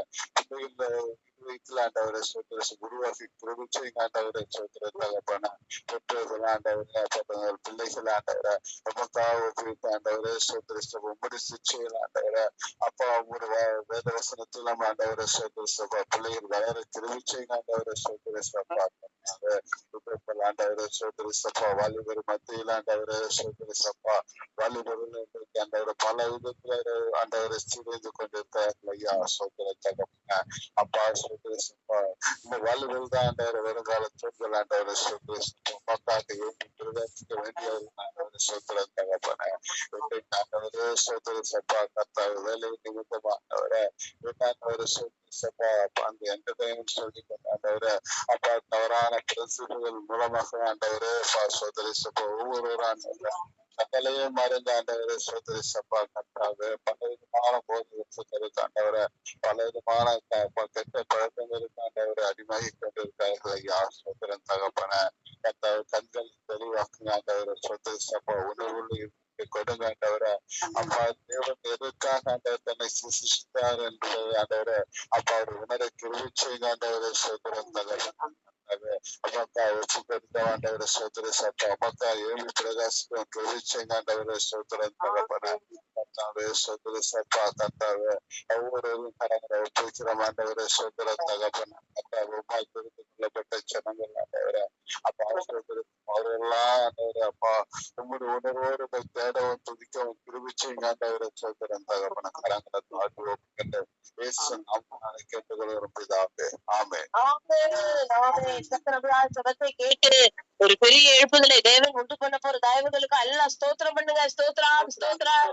வயிற்றுல ஆண்டவரை சோதரிசு உருவாக்கி கிருபிச்சையும் ஆண்டவரை சோதர தகப்பன பெற்றோர்கள் ஆண்டவரை அப்ப பிள்ளைகள் ஆண்டவரை நமக்காக ஒப்புவித்து ஆண்டவரை சோதரிச உம்மடி சிச்சையில் ஆண்டவரை அப்பா உங்களுடைய வேதவசனத்துல ஆண்டவரை சோதரிசப்பா பிள்ளைகள் வளர கிருபிச்சையும் ஆண்டவரை சோதரிசப்பா ஆண்டவரை சோதரிசப்பா வாலிபர் மத்தியில் ஆண்டவரை சோதரிசப்பா வாலிபர்கள் ஆண்டவரை பல விதத்துல ஆண்டவரை சிதைந்து கொண்டிருக்கிறார்கள் ஐயா சோதர தகப்பன அப்பா சோதரிசப்பா இந்த வாலிபர்கள் தான் ஆண்டவரை வருங்கால தூண்கள் ஆண்டவரை சோதரிசப்பா மக்களுக்கு வேண்டியவர்கள் ஆண்டவரை சோதர தகப்பன ஆண்டவரை சோதரிசப்பா கத்தா வேலை நிமித்தமா ஆண்டவரை ஆண்டவரை சோதரிசப்பா அந்த என்டர்டைன்மெண்ட் சொல்லி ஆண்டவரை அப்பா தவறான பிரசுகள் மூலமாக ஆண்டவரே சோதரிசப்பா ஒவ்வொருவரும் ஆண்டவரை சகலையே மறைந்த ஆண்டவரை சோதரிசப்பா கத்தாவே பல விதமான போதைகளுக்கு ஆண்டவரை பல விதமான கெட்ட பழக்கங்களுக்கு ஆண்டவரை அடிமாகி கொண்டிருக்கார்கள் ஐயா சோதரன் தகப்பன கத்தாவை கண்கள் தெளிவாக்குங்க ஆண்டவரை சோதரிசப்பா உணர்வுள்ள கொடுங்க ஆண்டவரை அப்பா தேவன் எதற்காக ஆண்டவர் தன்னை சிருஷ்டித்தார் என்பதை ஆண்டவரை அப்பா அவர் உணர கிருபிச்சைங்க ஆண்டவரை சோதரன் தகப்பன அமக்கா ஒப்புக்கொடுத்த ஆண்டவரை சோதரிசப்பா அமக்கா ஏழு பிரகாசிக்கும் கிருபிச்சைங்க ஆண்டவரை சோதரன் தகப்பன கத்தாவே சோதரிசப்பா கத்தாவே ஒவ்வொருவரும் கடங்களை ஒப்புவிக்கிற ஆண்டவரை சோதரன் தகப்பன கத்தாவே உமால் தெரிந்து கொள்ளப்பட்ட ஜனங்கள் ஆண்டவரை அப்பா அவரெல்லாம் ஆண்டவரை அப்பா உங்களுடைய உணர்வோடு தேடவும் துதிக்கவும் கிருபிச்சைங்க ஆண்டவரை சோதரன் தகப்பன கடங்களை தாழ்வு ஒப்புக்கொண்டு கேட்டுக்கொள்கிறோம் பிதாவே ஆமென். ஜெபத்தை கேட்டு ஒரு பெரிய எழுப்புதலை தேவன் உண்டு பண்ண போற தயவுகளுக்கு எல்லாம் ஸ்தோத்திரம் பண்ணுங்க. ஸ்தோத்திரம் ஸ்தோத்திரம்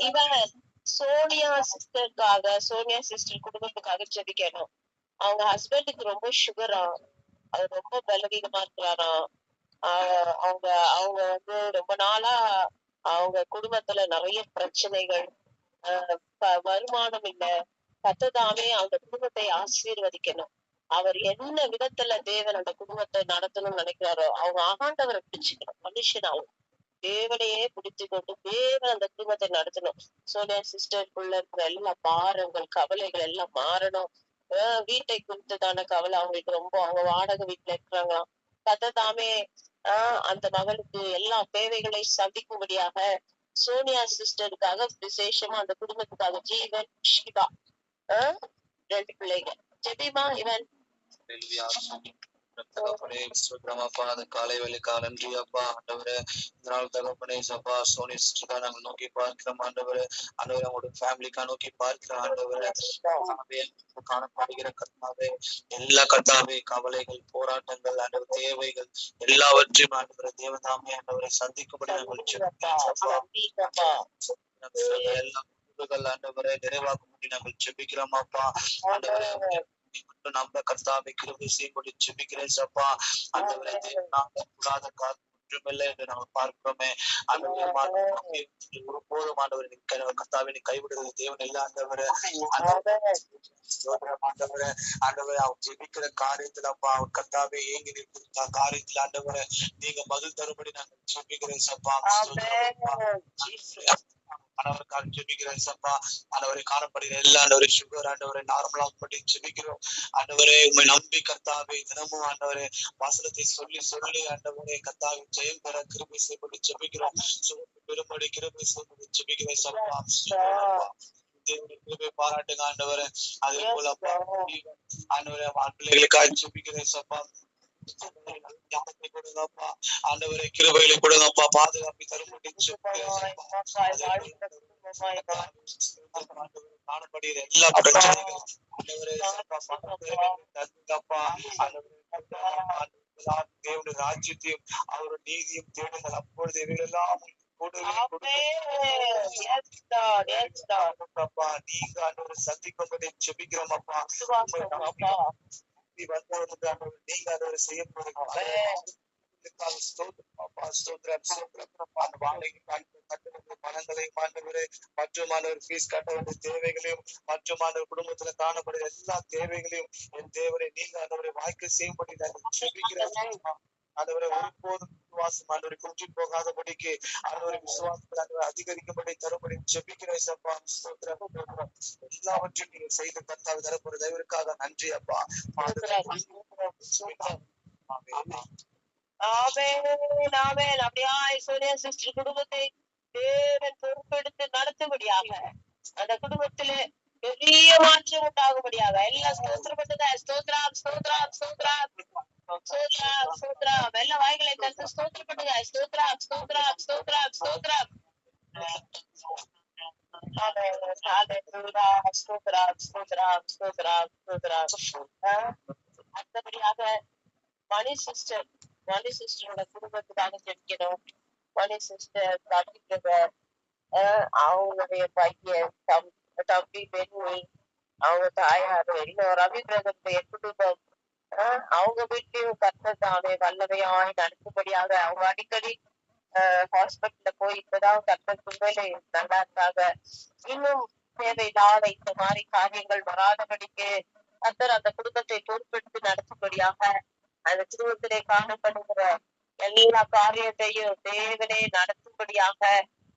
இவன் சோனியா சிஸ்டர் குடும்பத்துக்காக ஜெபிக்கணும். அவங்க ஹஸ்பண்டுக்கு ரொம்ப சுகரா, அது ரொம்ப பலவீனமா இருக்கிறாராம். அவங்க ரொம்ப நாளா அவங்க குடும்பத்துல நிறைய பிரச்சனைகள், வருமானம் இல்ல. கர்த்ததாமே அந்த குடும்பத்தை ஆசீர்வதிக்கணும். அவர் என்ன விதத்துல தேவன் அந்த குடும்பத்தை நடத்தணும்னு நினைக்கிறாரோ அவங்க ஆண்டவரை பிடிச்சுக்கணும். மனுஷனாவும் தேவனையே பிடிச்சு கொண்டு தேவன் அந்த குடும்பத்தை நடத்தணும். சோனியா சிஸ்டருக்குள்ள இருக்கிற எல்லா பாரங்கள் கவலைகள் எல்லாம் மாறணும். வீட்டை குறித்துதான கவலை அவங்களுக்கு ரொம்ப. அவங்க வாடகை வீட்டுல இருக்கிறாங்களாம். கர்த்ததாமே அந்த மகளுக்கு எல்லா தேவைகளை சந்திக்கும்படியாக சோனியா சிஸ்டருக்காக விசேஷமா அந்த குடும்பத்துக்காக ஜீவன் ஷிவா 2 பிள்ளைகள் ஜெபிமா. இவன் தகப்பனே சுத்தமாப்பா அந்த காலை வேலைக்கா நன்றி அப்பா ஆண்டவரே. இந்த நாள் தகப்பனே சப்பா சோனி சிஸ்டருக்கா நாங்கள் நோக்கி பார்க்கிறோம் ஆண்டவரே. ஆண்டவரே அவங்களோட ஃபேமிலிக்கா நோக்கி பார்க்கிறோம் ஆண்டவரே. காணப்படுகிற கர்த்தாவே எல்லா கர்த்தாவே கவலைகள் போராட்டங்கள் ஆண்டவர் தேவைகள் எல்லாவற்றையும் ஆண்டவரை தேவதாமே ஆண்டவரை சந்திக்கும்படி நாங்கள் எல்லா ஆண்டவரை நிறைவாக்கும்படி நாங்கள் ஜெபிக்கிறோம் அப்பா ஆண்டவரே. நம்ம கர்த்தாவை கிருபை செய்யும்படி ஜெபிக்கிறேன் சப்பா ஆண்டவரே. கூடாத காரணம் ஒன்றுமில்லை என்று நாங்கள் பார்க்கிறோமே ஆண்டவரே. ஒருபோதும் ஆண்டவரை கர்த்தாவை நீ கைவிடுவது தேவன் இல்லை ஆண்டவரே. ஆண்டவரே ஆண்டவரே அவர் ஜெபிக்கிற காரியத்துல அப்பா அவர் கர்த்தாவை ஏங்கி நிற்கிற காரியத்துல ஆண்டவரை நீங்க பதில் தரும்படி நாங்கள் ஜெபிக்கிறேன் சப்பா. ஆண்டவருக்காக ஜெபிக்கிறேன் சப்பா. ஆண்டவரை காணப்படுகிற எல்லா ஆண்டவரை சுகர் ஆண்டவரை நார்மலாக பற்றி ஜெபிக்கிறோம் ஆண்டவரே. உண்மை நம்பி கர்த்தாவே தினமும் ஆண்டவரே வசனத்தை சொல்லி சொல்லி ஆண்டவரே கர்த்தாவை ஜெயம் பெற கிருபை செய்யப்பட்டு ஜெபிக்கிறோம். பெரும்படி கிருபை செய்யப்பட்டு ஜெபிக்கிறேன் சப்பா. கிருபை பாராட்டுங்க ஆண்டவரே. அதே போல ஆண்டவரே பிள்ளைகளுக்காக ஜெபிக்கிறேன் சப்பா. கொடுங்கப்பா ஆண்டவரே கிருபைகளை கொடுங்கப்பா. பாதுகாப்பை தரும்படி காணப்படுகிற எல்லா பிரச்சனைகளும் தேவனுடைய ராஜ்யத்தையும் அவருடைய நீதியும் தேடுங்கள். அப்பொழுது இவைகளெல்லாம் நீங்க ஆண்டவரை சந்திக்கும்படி ஜெபிக்கிறோம் அப்பா. நீங்க ஆண்டவரை செய்ய போறீங்க இதுக்காக ஸ்தோத்திரம் அப்பா, ஸ்தோத்திரம் ஸ்தோத்திரம். அந்த வாடகை பணங்களையும் ஆண்டவரே, மற்றும் ஆண்டவர் ஃபீஸ் கட்ட வேண்டிய தேவைகளையும், மற்றும் ஆண்டவர் குடும்பத்துல காணப்படுகிற எல்லா தேவைகளையும் என் தேவனை நீங்க ஆண்டவரை வாய்க்க செய்யும்படி நாங்கள் ஜெபிக்கிறேன். ஆண்டவரை ஒருபோதும் விசுவாசம் ஆண்டவரை குன்றி போகாதபடிக்கு ஆண்டவரை விசுவாசத்தில் ஆண்டவரை அதிகரிக்கும்படி தரும்படி ஜெபிக்கிறேன் அப்பா. ஸ்தோத்திரம் ஸ்தோத்திரம். எல்லாவற்றையும் நீங்க செய்து கர்த்தாவே தரப்போற தயவிற்காக நன்றி அப்பா. அப்படியா ஐஸ்வர்யா சிஸ்டர் குடும்பத்தை தேவன் பொறுப்பெடுத்து நடத்தும்படியாக அந்த குடும்பத்திலே பெரிய மாற்றம் உண்டாகும்படியாக எல்லாம் ஸ்தோத்திரப்பட்டதா ஸ்தோத்ரம் ஸ்தோத்ரம் ஸ்தோத்ரம் ஸ்தோத்ரம் ஸ்தோத்ரம். எல்லா வாய்களை தந்து ஸ்தோத்திரப்பட்டதா ஸ்தோத்ரம் ஸ்தோத்ரம் ஸ்தோத்ரம் ஸ்தோத்ரம். அடுத்தபடியாக மணி சிஸ்டரோட குடும்பத்துக்காக ஜெபிக்கணும். மணி சிஸ்டர் தம்பிக்கிறவர், அவங்களுடைய பையன் தம்பி பெண்ணி, அவங்க தாயார், இன்னும் ரவி பிரதருடைய குடும்பம், அவங்க வீட்லயும் கர்த்தர் தாமே வல்லமையாய் நடத்தும்படியாக அவங்க அடிக்கடி ஹாஸ்பிட்டல்ல போய் இப்பதான் கர்த்தர் உண்மையிலே நல்லா இருக்காங்க. இன்னும் தேவையில்லாத இந்த மாதிரி காரியங்கள் வராதபடிக்கு கர்த்தர் அந்த குடும்பத்தை பொறுப்பெடுத்து நடத்தும்படியாக அந்த குடும்பத்திலே காணப்படுகிற எல்லா காரியத்தையும் தேவனே நடத்தும்படியாக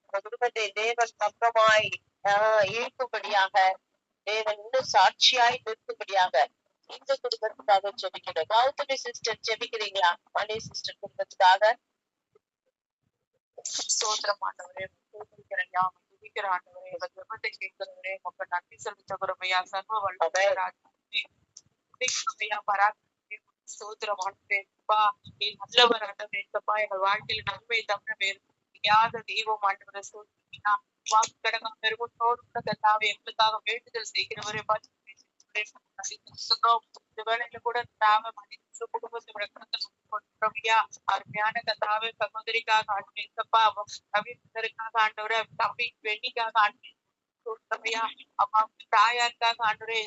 அந்த குடும்பத்தை தேவன் பக்கமாய் இழுக்கும்படியாக தேவன் இன்னும் சாட்சியாய் நிறுத்தும்படியாக இந்த குடும்பத்துக்காக ஜெபிக்கிறேன். கௌதமி சிஸ்டர் ஜெபிக்கிறீங்களா? மணி சிஸ்டர் குடும்பத்துக்காக. ஸ்தோத்திரம் ஆண்டவரே, துதிக்கிறையா, துதிக்கிற ஆண்டவரே, ஜெபத்தை கேட்கிறவரே, உங்க நன்றி செலுத்துகிறோமையா, சர்வ வல்லமையா, பராக்கிரமே, ஸ்தோத்திரம் ஆண்டவரே. நீ நல்லவர் ஆண்டவரே, எங்கள் வாழ்க்கையில நன்மை தவிர வேறு தெரியாத தெய்வம் ஆண்டவரை ஸ்தோத்திரியா. வாக்கு கடங்காம பெருமோடு கர்த்தாவே எங்களுக்காக வேண்டுதல் செய்கிறவரே, இந்த வேளையில கூட குடும்பத்தோட அருமையான கர்த்தாவே சகோதரிக்காக ஆண்டவரேப்பா, ரவிக்காக ஆண்டவரை, தம்பி பெண்ணிக்காக ஆண்டவரையா, அம்மா தாயாருக்காக ஆண்டவரே,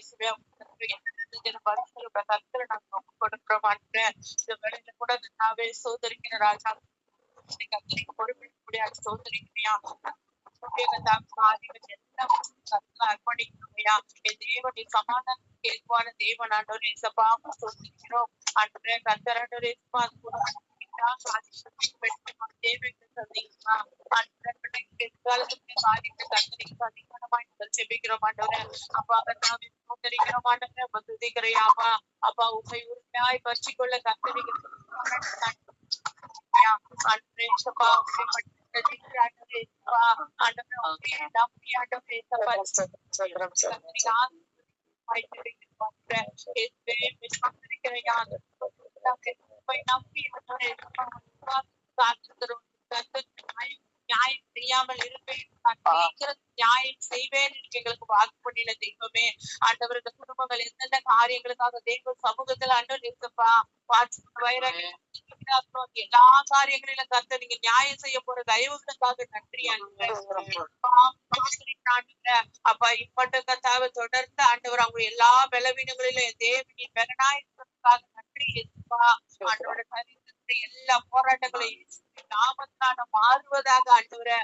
கர்த்தரை நாங்க கொடுக்கிறோம் ஆண்டவரே. இந்த வேளையில கூட கர்த்தாவே சோதரிக்கிற ராஜா கர்த்தரை பொறுப்பெடுக்க முடியாது சோதரிக்கிறியா அர்ப்பணிக்கிறோமையா. என் தேவன் சமாதானத்துக்கு ஏற்பான தேவன் ஆண்டவரே சபா சோதரிக்கிறோம் ஆண்டவரே. கர்த்தராண்டவரே ஜெபிக்கிறோம் ஆண்டவரே. அப்பா கர்த்தாவே சோதரிக்கிறோம் ஆண்டவரே, துதிக்கிறையாப்பா. அப்பா உண்மை உரிமையாய் பறிச்சுக்கொள்ள கர்த்தரிக்கிறோம் நியாயம் செய்யாமல் இருப்பேன், நியாயம் செய்வேன் எங்களுக்கு வாக்கு பண்ணின தெய்வமே ஆண்டவர். இந்த குடும்பங்கள் எந்தெந்த காரியங்களுக்காக தெய்வ சமூகத்துல ஆண்டவர் இருக்கப்பா எல்லா காரியங்களிலும் கர்த்தர் நீங்க நியாயம் செய்ய போற தயவுகளுக்காக நன்றி அப்பா. இப்பட்ட கர்த்தாவை தொடர்ந்து ஆண்டவர் அவங்க எல்லா பலவீனங்களிலும் என் தேவனி பலனாயிருக்கிறதுக்காக நன்றி ஆண்டவர. எல்லா போராட்டங்களையும் நாமத்தான மாறுவதாக ஆண்டவரை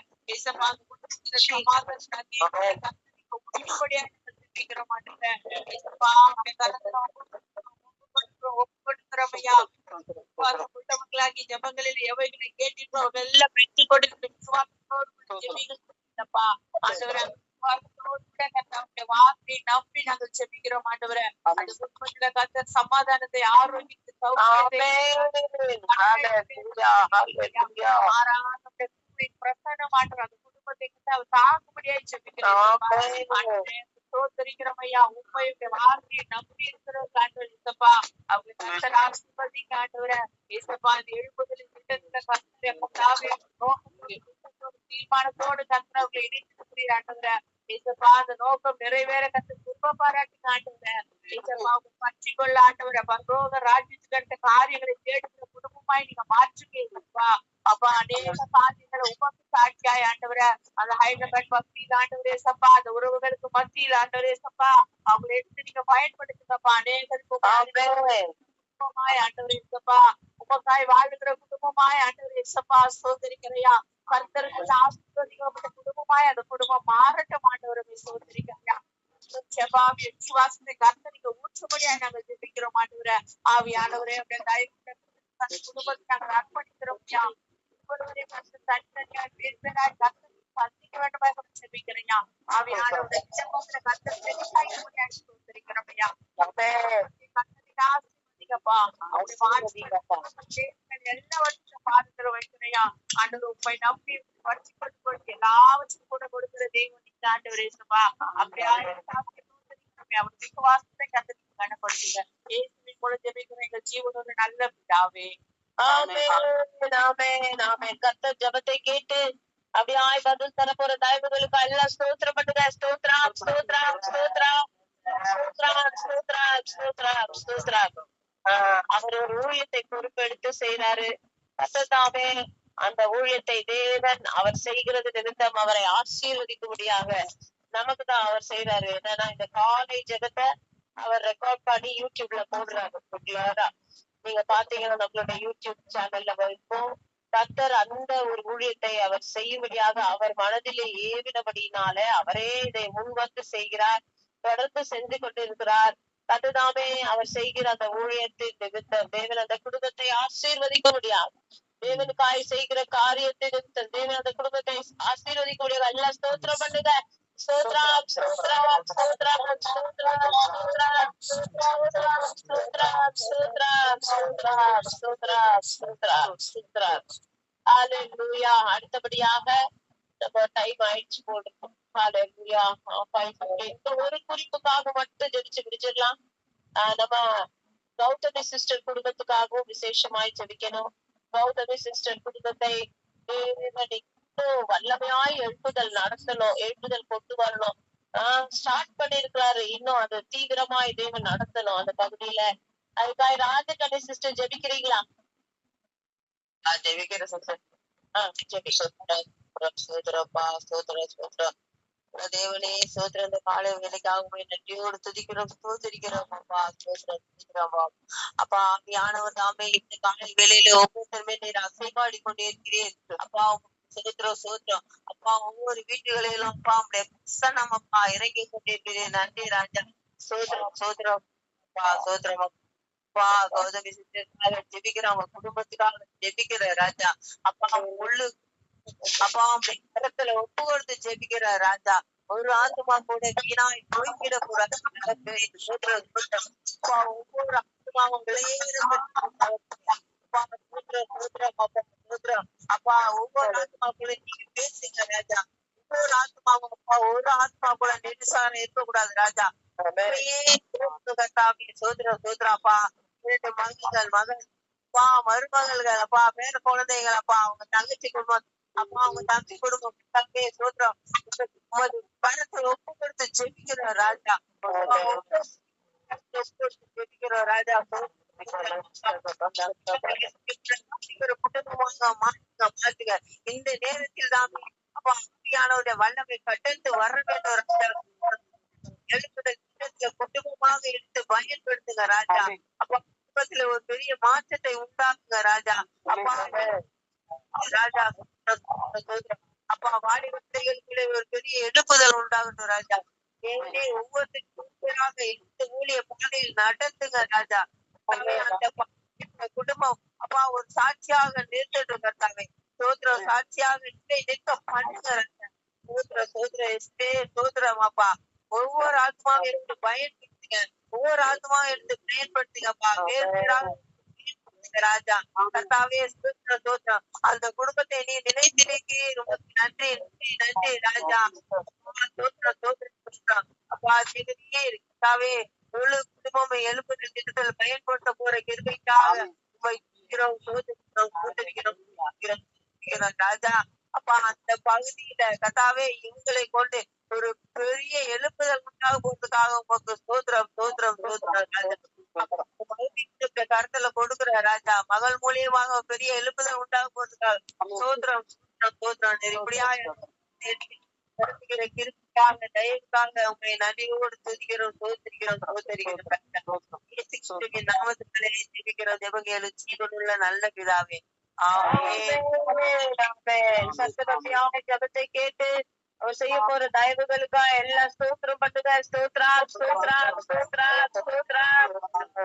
ஒப்படுத்துறவையாக்கி ஜபங்களில் எவைகளை கேட்டிருக்கோ எல்லாம் பெற்று கொடுத்து ஜெபிக்கப்பா ஆண்டவரை. வார்த்தை நம்பி நாங்கள் ஜெபிக்கிறோம் ஆண்டவரை. அந்த குடும்பத்துல கர்த்தர் சமாதானத்தை, ஆரோக்கியத்தை, பிரசன்னம் ஆண்டவர் அந்த குடும்பத்தை தாக்கும்படியாய் ஜெபிக்கிறோம். சோதரிக்கிறமையா உண்மையுடைய வார்த்தையை நம்பி இருக்கிறவங்க ஆண்டவர் இசப்பா அவங்க கர்த்தர் ஆசீர்வதி ஆண்டவரை இசப்பா. அந்த எழுப்புதலின் திட்டத்துல கர்த்தரை தீர்மானத்தோடு கர்த்தர் அவங்களை இணைத்து ஆண்டவரை இசப்பா. அந்த நோக்கம் நிறைவேற கர்த்தர் குடும்ப பாராட்டி ஆண்டவரை இசப்பா பற்றி கொள்ள ஆண்டவரை. பரலோக ராஜ்யத்துக்கு அடுத்த காரியங்களை தேடுகிற குடும்பமாய் நீங்க மாற்றுவீங்கப்பா. அப்பா அநேக காரியங்களை உமக்கு சாட்சியாய் ஆண்டவரை அந்த ஹைதராபாத் மத்தியில் ஆண்டவரே சப்பா, அந்த உறவுகளுக்கு மத்தியில் ஆண்டவரே சப்பா அவங்களை எடுத்து நீங்க பயன்படுத்துங்கப்பா. அநேகருக்கு ஆண்டவரே சப்பா உமக்காய் வாழுகிற குடும்பமாய் ஆண்டவரே இயேசப்பா ஸ்தோத்திரிக்கிறையா. கர்த்தருக்கு ஆசீர்வதிக்கப்பட்ட குடும்பமாய் அந்த குடும்பம் மாறட்டும் ஆண்டவரே ஸ்தோத்திரிக்கிறையா. செபாவி விசுவாசத்தை கர்த்தருக்கு ஊற்றும்படியா நாங்கள் ஜெபிக்கிறோம் ஆண்டவரே. ஆவியானவரே அப்படியே தயவு அந்த குடும்பத்தை நாங்கள் அர்ப்பணிக்கிறோம். ஒருவரை கர்த்தர் தனித்தனியாய் பேசுகிறாய் கர்த்தருக்கு சந்திக்க வேண்டுமா ஜெபிக்கிறேன். ஆவியானவரே கர்த்தர் பெரிதாய் ஸ்தோத்திரிக்கிறோம் ஐயா. கர்த்தருக்கு ஆசீர்வதிங்கப்பா. அப்படி மாற்றி எல்லாவற்றையும் பாதுகாத்து வைக்கிறையா. ஆண்டவர் உண்மை நம்பி வச்சு கொண்டு எல்லாவற்றையும் கூட கொடுக்கிற தேவன் ஆண்டவரே சபா. அப்படியா அவர் விசுவாசத்தை கர்த்தருக்கு கனப்படுத்துங்க. இயேசுவின் மூலம் ஜெபிக்கிற எங்கள் ஜீவனோட நல்ல பிதாவே. ஆமென் ஆமென் ஆமென். கர்த்தர் ஜெபத்தை கேட்டு அப்படியாய் பதில் தர போற தயவுகளுக்கு எல்லாம் ஸ்தோத்திரம் பண்ணுங்க. ஸ்தோத்ரம் ஸ்தோத்ரம் ஸ்தோத்ரம் ஸ்தோத்ரம் ஸ்தோத்ரம் ஸ்தோத்ரம் ஸ்தோத்ரம். அவர் ஒரு ஊழியத்தை பொறுப்பெடுத்து செய்யறாரு. கர்த்தர் அந்த ஊழியத்தை தேவன் அவர் செய்கிறது நிமித்தம் அவரை ஆசீர்வதிக்கும்படியாக நமக்கு தான் அவர் செய்யறாரு. என்னன்னா இந்த காலை ஜெபத்தை அவர் ரெக்கார்ட் பண்ணி யூடியூப்ல போடுறாரு. ரெகுலரா நீங்க பாத்தீங்கன்னா நம்மளோட யூடியூப் சேனல்ல வைப்போம். கர்த்தர் அந்த ஒரு ஊழியத்தை அவர் செய்யும்படியாக அவர் மனதிலே ஏவினபடினால அவரே இதை முன்வந்து செய்கிறார். தொடர்ந்து செஞ்சு கொண்டு இருக்கிறார். கர்த்தர் அவர் செய்கிற அந்த ஊழியத்தின் நிமித்தம் தேவன் அந்த குடும்பத்தை ஆசீர்வதிக்க முடியாது. தேவனுக்காய் செய்கிற காரியத்தை நிமித்தம் தேவன் அந்த குடும்பத்தை ஆசீர்வதிக்க முடியாது. எல்லாம் ஸ்தோத்திரம் பண்ணுங்க. ஸ்தோத்ரம் ஸ்தோத்ரம் ஸ்தோத்ரம் ஸ்தோத்ரம் ஸ்தோத்ரம் ஸ்தோத்ரம் ஸ்தோத்ரம் ஸ்தோத்ரம் ஸ்தோத்ரம் ஸ்தோத்ரம் ஸ்தோத்ரம் ஸ்தோத்ரம். ஹல்லேலூயா. அடுத்தபடியாக நம்ம டைம் ஆயிடுச்சு போடுறோம். ஹல்லேலூயா. இந்த ஒரு குறிப்புக்காக மட்டும் ஜெபிச்சு முடிச்சிடலாம். நம்ம கௌதமி சிஸ்டர் குடும்பத்துக்காகவும் விசேஷமாய் ஜெபிக்கணும். கௌதமி சிஸ்டர் குடும்பத்தை வல்லமையாய் எழுப்புதல் நடத்தணும். எழுப்புதல் கொண்டு வரணும். ஸ்டார்ட் பண்ணிருக்கிறாரு. இன்னும் அது தீவிரமாய் தேவன் நடத்தணும் அந்த பகுதியில. அதுக்காக ராஜகணி சிஸ்டர் ஜெபிக்கிறீங்களா? ஜெபிக்கிற சிஸ்டர். சோதரப்பா சோதர சோதரம். தேவனே சோதர இந்த காலை வேலைக்காக நன்றியோடு துதிக்கிறோம் ஸ்தோத்திரிக்கிறோம் அப்பா. சோதரம் துதிக்கிறோம் அப்பா. ஆவியானவர் தாமே இந்த காலை வேலையில ஒவ்வொருத்தருமே நீர் அசைவாடி கொண்டே இருக்கிறேன் அப்பா. சோத்திரம் சோத்திரம் அப்பா. ஒவ்வொரு வீட்டுகளிலும் அப்பா உடைய பிரசன்னம் அப்பா இறங்கி கொண்டே இருக்கிறேன். நன்றி ராஜா. சோத்திரம் சோத்திரம் அப்பா. சோத்திரம் அப்பா. கௌதமி சிஸ்டருக்காக ஜெபிக்கிற அவங்க குடும்பத்துக்காக ஜெபிக்கிற ராஜா அப்பா. உள்ளு அப்பா கரத்துல ஒப்பு கொடுத்து ஜெபிக்கிற ராஜா. ஒரு ஆத்மா கூட வீணாய் போய்கிட கூடாது. ஒவ்வொரு ஆத்மாவும் அப்பா. ஒவ்வொரு ஆத்மா கூட நீங்க பேசுங்க ராஜா. ஒவ்வொரு ஆத்மாவும் அப்பா ஒரு ஆத்மா கூட நெருசாரம் இருக்கக்கூடாது ராஜா. சோதர சோதராப்பா. 2 மகன்கள் மகன் அப்பா மருமகள்கள் அப்பா பேர குழந்தைகள் அப்பா. அவங்க தங்கச்சி குடும்பம் அப்பா. அவங்க தங்கச்சி குடும்பம் தங்கை சோதரம் பணத்தை ஒப்பு கொடுத்து ஜெபிக்கிற ராஜா. ஜெபிக்கிற ராஜா. மாற்றுங்க இந்த நேரத்தில் தான் அப்பா ஆவியானவருடைய வல்லமை கட்டத்து வர வேண்டும். எழுப்புதல் குடும்பமாக எடுத்து பயன்படுத்துங்க ராஜா. அப்பா குடும்பத்துல ஒரு பெரிய மாற்றத்தை உண்டாக்குங்க ராஜா. அப்பா ராஜா அப்பா வாலிபர்களுக்குள்ளே ஒரு பெரிய எழுப்புதல் உண்டாகட்டும் ராஜா. ஒவ்வொருத்தருக்கும் இந்த ஊழிய பாதையில் நடத்துங்க ராஜா. அந்த குடும்பம் அப்பா ஒரு சாட்சியாக நிறுத்திட்டு கர்த்தாவே. சோதரம் சாட்சியாக நிற்க பண்ணுங்க ராஜா. சோதர சோதர சோதரம் அப்பா. ஒவ்வொரு ஆத்மாவும் எடுத்து பயன்படுத்துங்க. ஒவ்வொரு ஆத்மாவும் எடுத்து பயன்படுத்துங்கப்பா. வேறு ராஜா கர்த்தாவே. சோதரம் அந்த குடும்பத்தை நீ நினைத்திருக்கே ரொம்ப நன்றி நன்றி நன்றி ராஜா. அப்பா சிறுமியே கர்த்தாவே முழு குடும்பம் எழுப்புதல் திட்டத்தில் பயன்படுத்த போற கிருபைக்காக ராஜா. அப்பா அந்த பகுதியில கர்த்தாவே இவங்களை கொண்டு ஒரு பெரிய எழுப்புதல் உண்டாக போறதுக்காக உங்களுக்கு சோதரம் சோதரம் சோதரம் கருத்துல கொடுக்குற ராஜா. மகள் மூலியமாக பெரிய எழுப்புதல் உண்டாக போறதுக்காக சோதரம் சோதரம் இப்படியா கிருப்பிக்காக தயவுக்காக உங்களை நன்றியோடு துதிக்கிறோம் சோதரிக்கிறோம் சோதரிக்கிறோம் இயேசுவின் நாமத்திலே ஜெபிக்கிற ஜெபங்கள் ஜீவனுள்ள நல்ல பிதாவே. ஆமென். ஆமென். சத்தமில்லாம ஜெபத்தை கேட்டு அவர் செய்ய போற தயவுகளுக்கா எல்லாம் ஸ்தோத்திரம் பண்ணுங்க. ஸ்தோத்ரா ஸ்தோத்ரா ஸ்தோத்ரா ஸ்தோத்ரா.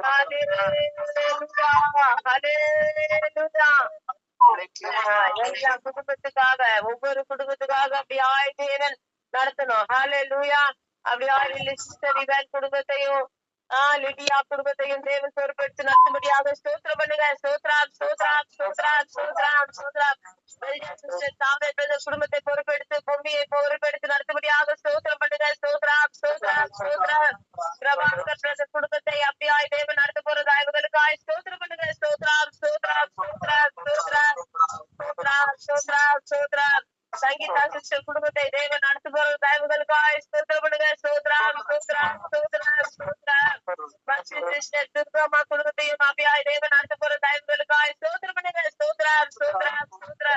ஹல்லேலூயா ஹல்லேலூயா. எல்லா குடும்பத்துக்காக ஒவ்வொரு குடும்பத்துக்காக அப்படியாய் தேவன் நடத்தணும். ஹல்லேலூயா. அப்படியாய் சிஸ்டர் இவன் குடும்பத்தையும் லிடியா குடும்பத்தையும் தேவன் பொறுப்பெடுத்து நடத்தும்படியாக ஸ்தோத்திரம் பண்ணுங்க. ஸ்தோத்ரா ஸ்தோத்ரா ஸ்தோத்ரா ஸ்தோத்ரா ஸ்தோத்ரா. சிஸ்டர் சாம்பல் பிரதர் குடும்பத்தை பொறுப்பெடுத்து பொம்மியை பொறுப்பெடுத்து நடத்தும்படியாக ஸ்தோத்திரம் பண்ணுங்க. ஸ்தோத்ரா ஸ்தோத்ரா ஸ்தோத்ரா. பிரபாகர் பிரதர் குடும்பத்தை அப்படியாய் தேவன் நடத்த போற தயவுகளுக்காய் ஸ்தோத்திரம் பண்ணுங்க. ஸ்தோத்ரா ஸ்தோத்ரா ஸ்தோத்ரா ஸ்தோத்ரா ஸ்தோத்ரா ஸ்தோத்ரா ஸ்தோத்ரா. சங்கீதா சிஸ்டர் குடும்பத்தை தேவன் நடத்த போற தயவுகளுக்காய் ஸ்தோத்திரம் பண்ணுங்க. ஸ்தோத்ரா ஸ்தோத்ரா ஸ்தோத்ரா ஸ்தோத்ரா. சிஸ்டர் துர்கம்மா குடும்பத்தையும் அப்படியாய் தேவன் நடத்த போற தயவுகளுக்காய் ஸ்தோத்திரம் பண்ணுங்க. ஸ்தோத்ரா ஸ்தோத்ரா ஸ்தோத்ரா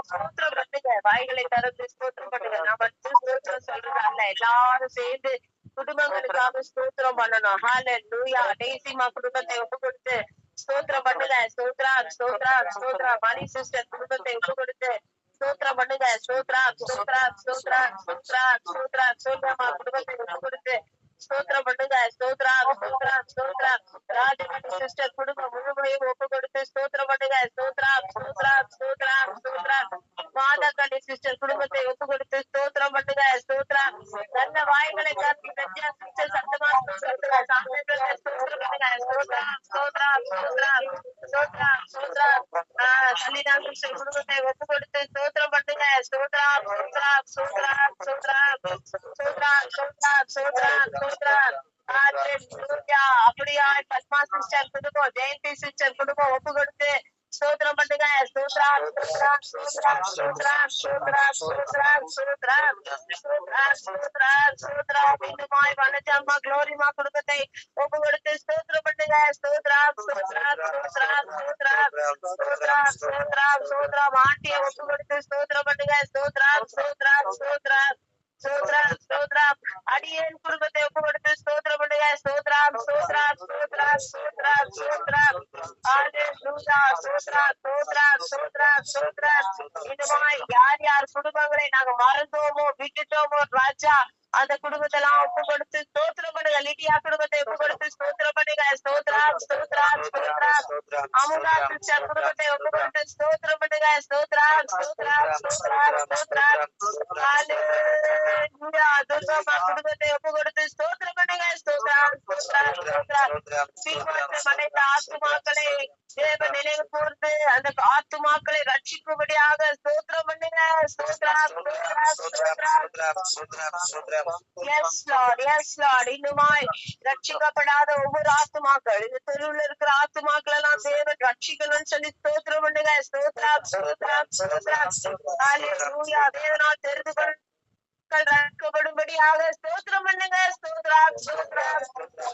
ஸ்தோத்திரம் பண்ணுங்க. வாய்களை திறந்து ஸ்தோத்திரம் பண்ணுங்க. நான் மட்டும் ஸ்தோத்திரம் சொல்றது அல்ல, எல்லாரும் சேர்ந்து குடும்பங்களுக்காக ஸ்தோத்திரம் பண்ணணும். ஹல்லேலூயா. டேசிமா குடும்பத்தை ஒப்பு கொடுத்து ஸ்தோத்திரம் பண்ணுங்க. ஸ்தோத்ரா ஸ்தோத்ரா ஸ்தோத்ரா. மணி சிஸ்டர் குடும்பத்தை ஒப்பு கொடுத்து ஸ்தோத்திரம் பண்ணுங்க. ஸ்தோத்ரா ஸ்தோத்ரா ஸ்தோத்ரா ஸ்தோத்ரா ஸ்தோத்ரா. சோத்ரமா குடும்பத்தை ஒப்பு கொடுத்து ஸ்தோத்திரம் பண்ணுங்க. ஸ்தோத்ரா ஸ்தோத்ரா ஸ்தோத்ரா. ராஜமணி சிஸ்டர் குடும்பம் முழுமையும் ஒப்பு கொடுத்து ஸ்தோத்திரம் பண்ணுங்க. ஸ்தோத்ரா ஸ்தோத்ரா ஸ்தோத்ரா ஸ்தோத்ரா. மாதாக்கண்ணி சிஸ்டர் குடும்பத்தை ஒப்பு கொடுத்து ஸ்தோத்திரம் பண்ணுங்க. ஸ்தோத்ரா. நல்ல வாய்களை காட்டி பிரத்யா சிஸ்டர் சத்தமா ஸ்தோத்திரம் பண்ணுங்க. ஸ்தோத்ரா ஸ்தோத்ரா ஸ்தோத்ரா ஸ்தோத்ரா ஸ்தோத்ரா. சலினா சிஸ்டர் குடும்பத்தை ஒப்பு கொடுத்து ஸ்தோத்திரம் பண்ணுங்க. ஸ்தோத்ரா ஸ்தோத்ரா ஸ்தோத்ரா ஸ்தோத்ரா ஸ்தோத்ரா ஸ்தோத்ரா ஸ்தோத்ரா ஸ்தோத்ரா. அப்படியா பத்மா சிஸ்டர் குடும்பம் ஜெயந்தி சிஸ்டர் குடும்பம் ஒப்பு கொடுத்து ஸ்தோத்திரம் பண்ணுங்க. ஸ்தோத்ரா ஸ்தோத்ரா ஸ்தோத்ரா ஸ்தோத்ரா ஸ்தோத்ரா ஸ்தோத்ரா ஸ்தோத்ரா ஸ்தோத்ரா ஸ்தோத்ரா ஸ்தோத்ரா. மீண்டுமாய் வனஜாமா குளோரிமா குடும்பத்தை ஒப்பு கொடுத்து ஸ்தோத்திரம் பண்ணுங்க. ஸ்தோத்ரா ஸ்தோத்ரா ஸ்தோத்ரா ஸ்தோத்ரா ஸ்தோத்ரா ஸ்தோத்ரா ஸ்தோத்ரா. மாட்டியை ஒப்பு கொடுத்து ஸ்தோத்திரம் பண்ணுங்க. ஸ்தோத்ரா ஸ்தோத்ரா ஸ்தோத்ரா ஸ்தோத்ரா ஸ்தோத்ரா. அடியேன் குடும்பத்தை ஒப்பு கொடுத்து ஸ்தோத்திரம் பண்ணுங்க. ஸ்தோத்ரா ஸ்தோத்ரா ஸ்தோத்ரா ஸ்தோத்ரா ஸ்தோத்ரா. ஹல்லேலூயா. ஸ்தோத்ரா ஸ்தோத்ரா ஸ்தோத்ரா ஸ்தோத்ரா. இன்னுமாய் யார் யார் குடும்பங்களை நாங்க மறந்தோமோ விட்டுட்டோமோ ராஜா அந்த குடும்பத்தெல்லாம் ஒப்பு கொடுத்து ஸ்தோத்திரம் பண்ணுங்க. லிடியா குடும்பத்தை ஒப்பு கொடுத்து ஸ்தோத்திரம் பண்ணுங்க. ஸ்தோத்ரா ஸ்தோத்ரா ஸ்தோத்ரா. அமுதா சிஸ்டர் குடும்பத்தை ஒப்பு கொடுத்து ஸ்தோத்திரம் பண்ணுங்க. ஸ்தோத்ரா ஸ்தோத்ரா ஸ்தோத்ரா ஸ்தோத்ரா. ஹல்லேலூயா. துர்கம்மா குடும்பத்தை ஒப்பு கொடுத்து ஸ்தோத்திரம் பண்ணுங்க. ஸ்தோத்ரா ஸ்தோத்ரா ஸ்தோத்ரா. சீக்கிரத்தை மனைத்த ஆத்துமாக்களை தேவ நினைவு கூர்ந்து அந்த ஆத்துமாக்களை ரட்சிக்கும்படியாக ஸ்தோத்திரம் பண்ணுங்க. ஸ்தோத்ரா ஸ்தோத்ரா ஸ்தோத்ரா. Yes Lord yes Lord. இன்னுமாய் ரட்சிக்கப்படாத ஒவ்வொரு ஆத்துமாக்கள் இந்த தெருவுல இருக்கிற ஆத்துமாக்கள் எல்லாம் தேவன் ரட்சிக்கணும்னு சொல்லி ஸ்தோத்திரம் பண்ணுங்க. ஸ்தோத்ரா ஸ்தோத்ரா ஸ்தோத்ரா. ஹல்லேலூயா. தேவனால் தெரிந்து கொள்ள ரட்சிக்கப்படும்படியாக ஸ்தோத்திரம் பண்ணுங்க. ஸ்தோத்ரா ஸ்தோத்ரா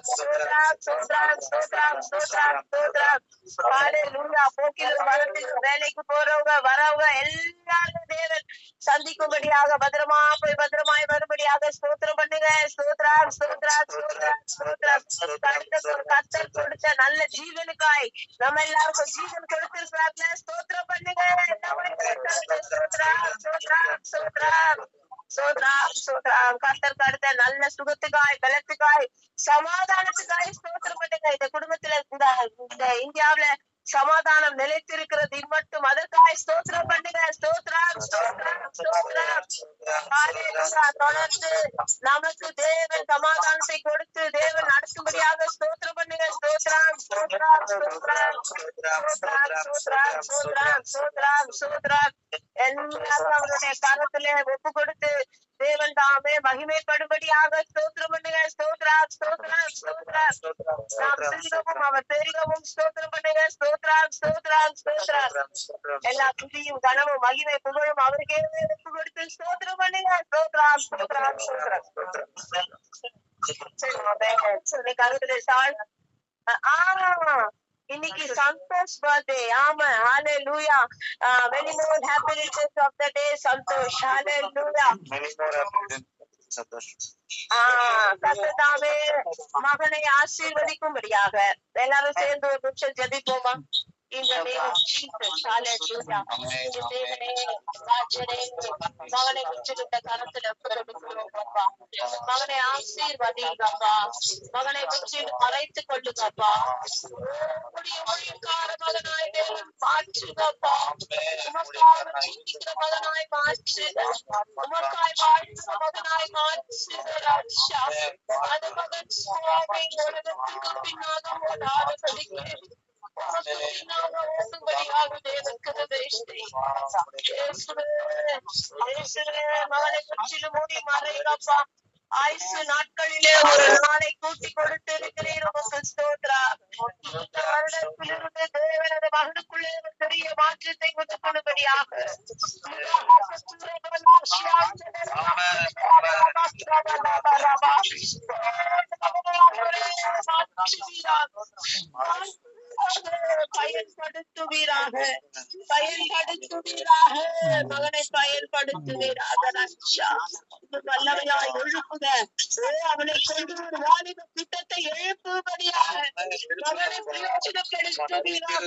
ஸ்தோத்ரா ஸ்தோத்ரா ஸ்தோத்ரா ஸ்தோத்ரா ஸ்தோத்ரா. ஹல்லேலூயா. போக்கிலும் வரத்திலும் வேலைக்கு போறவங்க வரவங்க எல்லாரும் தேவன் சந்திக்கும்படியாக பத்திரமா போய் பத்திரமாய் வரும்படியாக ஸ்தோத்திரம் பண்ணுங்க. ஸ்தோத்ரா ஸ்தோத்ரா ஸ்தோத்ரா ஸ்தோத்ரா. கர்த்தர் கொடுத்த நல்ல ஜீவனுக்காய் நம்ம எல்லாருக்கும் ஜீவன் கொடுத்திருக்கிறாங்க. ஸ்தோத்திரம் பண்ணுங்க. ஸ்தோத்ரா ஸ்தோத்ரா ஸ்தோத்ரா ஸ்தோத்ரா ஸ்தோத்ரா. கர்த்தருக்கு அடுத்த நல்ல சுகத்துக்காய் பலத்துக்காய் சமாதானத்துக்காய் ஸ்தோத்திரம் பண்ணுங்க. இந்த குடும்பத்துல இந்த இந்தியாவுல சமாதானம் நிலைத்திருக்கிறது மட்டும் அதற்காய் ஸ்தோத்திரம் பண்ணுங்க. ஸ்தோத்ரா ஸ்தோத்ரா ஸ்தோத்ரா. ஹல்லேலூயா. தொடர்ந்து நமக்கு தேவன் சமாதானத்தை கொடுத்து தேவன் நடத்தும்படியாக ஸ்தோத்திரம் பண்ணுங்க. ஸ்தோத்ரா ஸ்தோத்ரா ஸ்தோத்ரா ஸ்தோத்ரா ஸ்தோத்ரா ஸ்தோத்ரா ஸ்தோத்ரா ஸ்தோத்ரா. எல்லாரும் அவருடைய கரத்திலே ஒப்பு கொடுத்து தேவன் தாமே மகிமைப்படும்படியாக ஸ்தோத்திரம் பண்ணுங்க. ஸ்தோத்ரா ஸ்தோத்ரா ஸ்தோத்ரா. நாம் சிறியவும் அவர் பெரியவும் ஸ்தோத்திரம் பண்ணுங்க. ஸ்தோத்ரா ஸ்தோத்ரா ஸ்தோத்ரா. எல்லா துதியும் கனமும் மகிமை புகழும் அவருக்கே ஒப்பு கொடுத்து ஸ்தோத்திரம் பண்ணுங்க. ஸ்தோத்ரா ஸ்தோத்ரா ஸ்தோத்ரா. சரி கருத்துல சால். இன்னைக்கு சந்தோஷ் பர்த்டே. ஆமா. ஹல்லேலூயா. many more happy returns of the day Santhosh. ஹல்லேலூயா. கர்த்ததாவே மகனை ஆசீர்வதிக்கும்படியாக எல்லாரும் சேர்ந்து ஒரு நிமிஷம் ஜெபிப்போமா? இந்த மகனை முற்றிலுள்ள கரத்துல கொடுக்கிறோம். மகனை ஆசீர்வதிங்கப்பா. மகனை முற்றிலும் மறைத்துக் கொள்ளுங்கப்பா. ஒளிக்கார மகனாய் மாற்றுங்கப்பா. உமக்காக ஜீவிக்கிற மகனாய் மாற்று. உமக்காய் வாழ்கிற மகனாய் மாற்று. அந்த மகன் சுவாமி உலகத்துக்கு பின்னாக ஓடாதபடிக்கு மகனை முற்றிலும் மூடி மறைங்கப்பா. ஆயுசு நாட்களிலே ஒரு நாளை கூட்டி கொடுத்து இருக்கிறீர். இந்த வருடத்திலிருந்து தேவனது மகனுக்குள்ளே ஒரு பெரிய மாற்றத்தை கொடுத்துக் கொள்ளும்படியாக பயன்படுத்துவீராக. மகனை பயன்படுத்துவீராக. வல்லமையாய் எழுப்புக. அவனை கொண்டு ஒரு வாலிப திட்டத்தை எழுப்பும்படியாக மகனை பிரயோஜனப்படுத்துவீராக.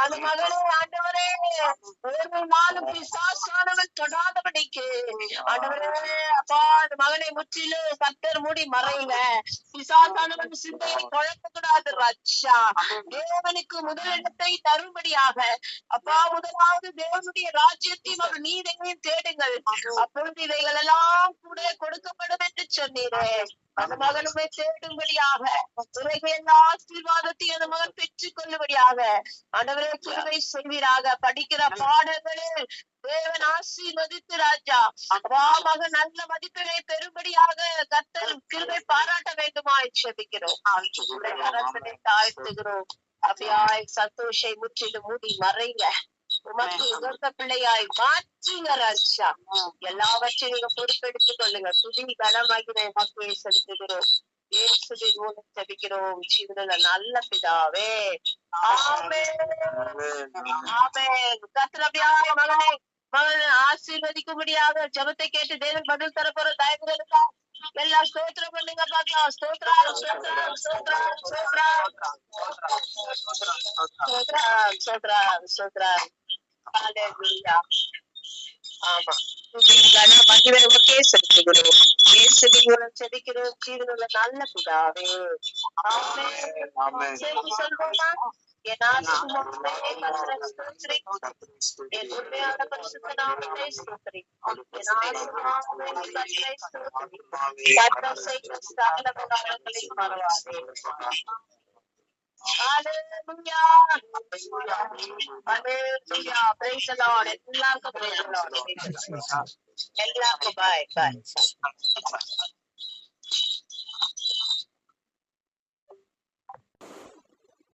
அந்த மகனே ஆண்டவரே ஒரு நாளும் பிசாசானவன் தொடாதபடிக்கு ஆண்டவரே அப்பா அந்த மகனை முற்றிலும் கர்த்தர் மூடி மறைங்க. பிசாசானவன் சிந்தையை குழப்பக்கூடாது. ரட்சா தேவனுக்கு முதலிடத்தை தரும்படியாக அப்பா முதலாவது தேவனுடைய ராஜ்யத்தையும் அவர் நீதியையும் தேடுங்கள். அப்பொழுது இவைகள் எல்லாம் கூட கொடுக்கப்படும் என்று சொன்னீரே. அந்த மகனுமே தேடும்படியாக எல்லா ஆசீர்வாதத்தையும் அந்த மகன் பெற்றுக் கொள்ளும்படியாக ஆண்டவரே கிருபை செய்வீராக. படிக்கிற பாடங்களில் தேவன் ஆசீர்வதித்து ராஜா மகன் நல்ல மதிப்பெண்ணை பெறும்படியாக கர்த்தர் கிருபை பாராட்ட வேண்டுமாய் செபிக்கிறோம். தாழ்த்துகிறோம். அப்படியாய் சந்தோஷை முற்றிலும் மூடி மறைங்க. உமக்கு உகந்த பிள்ளையாய் மாற்றுங்க ராஜா. எல்லாவற்றையும் நீங்க பொறுப்பெடுத்துக் கொள்ளுங்க. துதி கனமாகிற மக்களை செலுத்துகிறோம். இயேசுவின் மூலம் ஜெபிக்கிறோம் ஜீவனுள்ள நல்ல பிதாவே. ஆமென். ஆமென். கர்த்தர் அப்படியாய் மகனை ஆசீர்வதிக்கும்படியாக ஜெபத்தை கேட்டு தேவன் பதில் தர போற தயவுகளுக்கா எல்லாம் ஸ்தோத்திரம் பண்ணுங்க பாக்கலாம். ஸ்தோத்ரம் ஸ்தோத்ரம் ஸ்தோத்ரம் ஸ்தோத்ரம் ஸ்தோத்ரம் ஸ்தோத்ரம். ஹல்லேலூயா. ஆமா மகிழ்ச்சியே செலுத்துகிறோம். இயேசுவின் மூலம் செபிக்கிறோம் ஜீவனுள்ள நல்ல பிதாவே. ஆமென். சொல்வோமா? என் ஆத்துமாவே கர்த்தரை ஸ்தோத்திரி. என் உண்மையான பரிசுத்த நாமத்தை ஸ்தோத்திரி. என் ஆத்துமாவே கர்த்தரை ஸ்தோத்திரி. கர்த்தர் செய்த சகல உபகாரங்களை மறவாதே. Hallelujah. Hallelujah. Praise the Lord. எல்லாருக்கும் praise the Lord. எல்லாருக்கும் bye.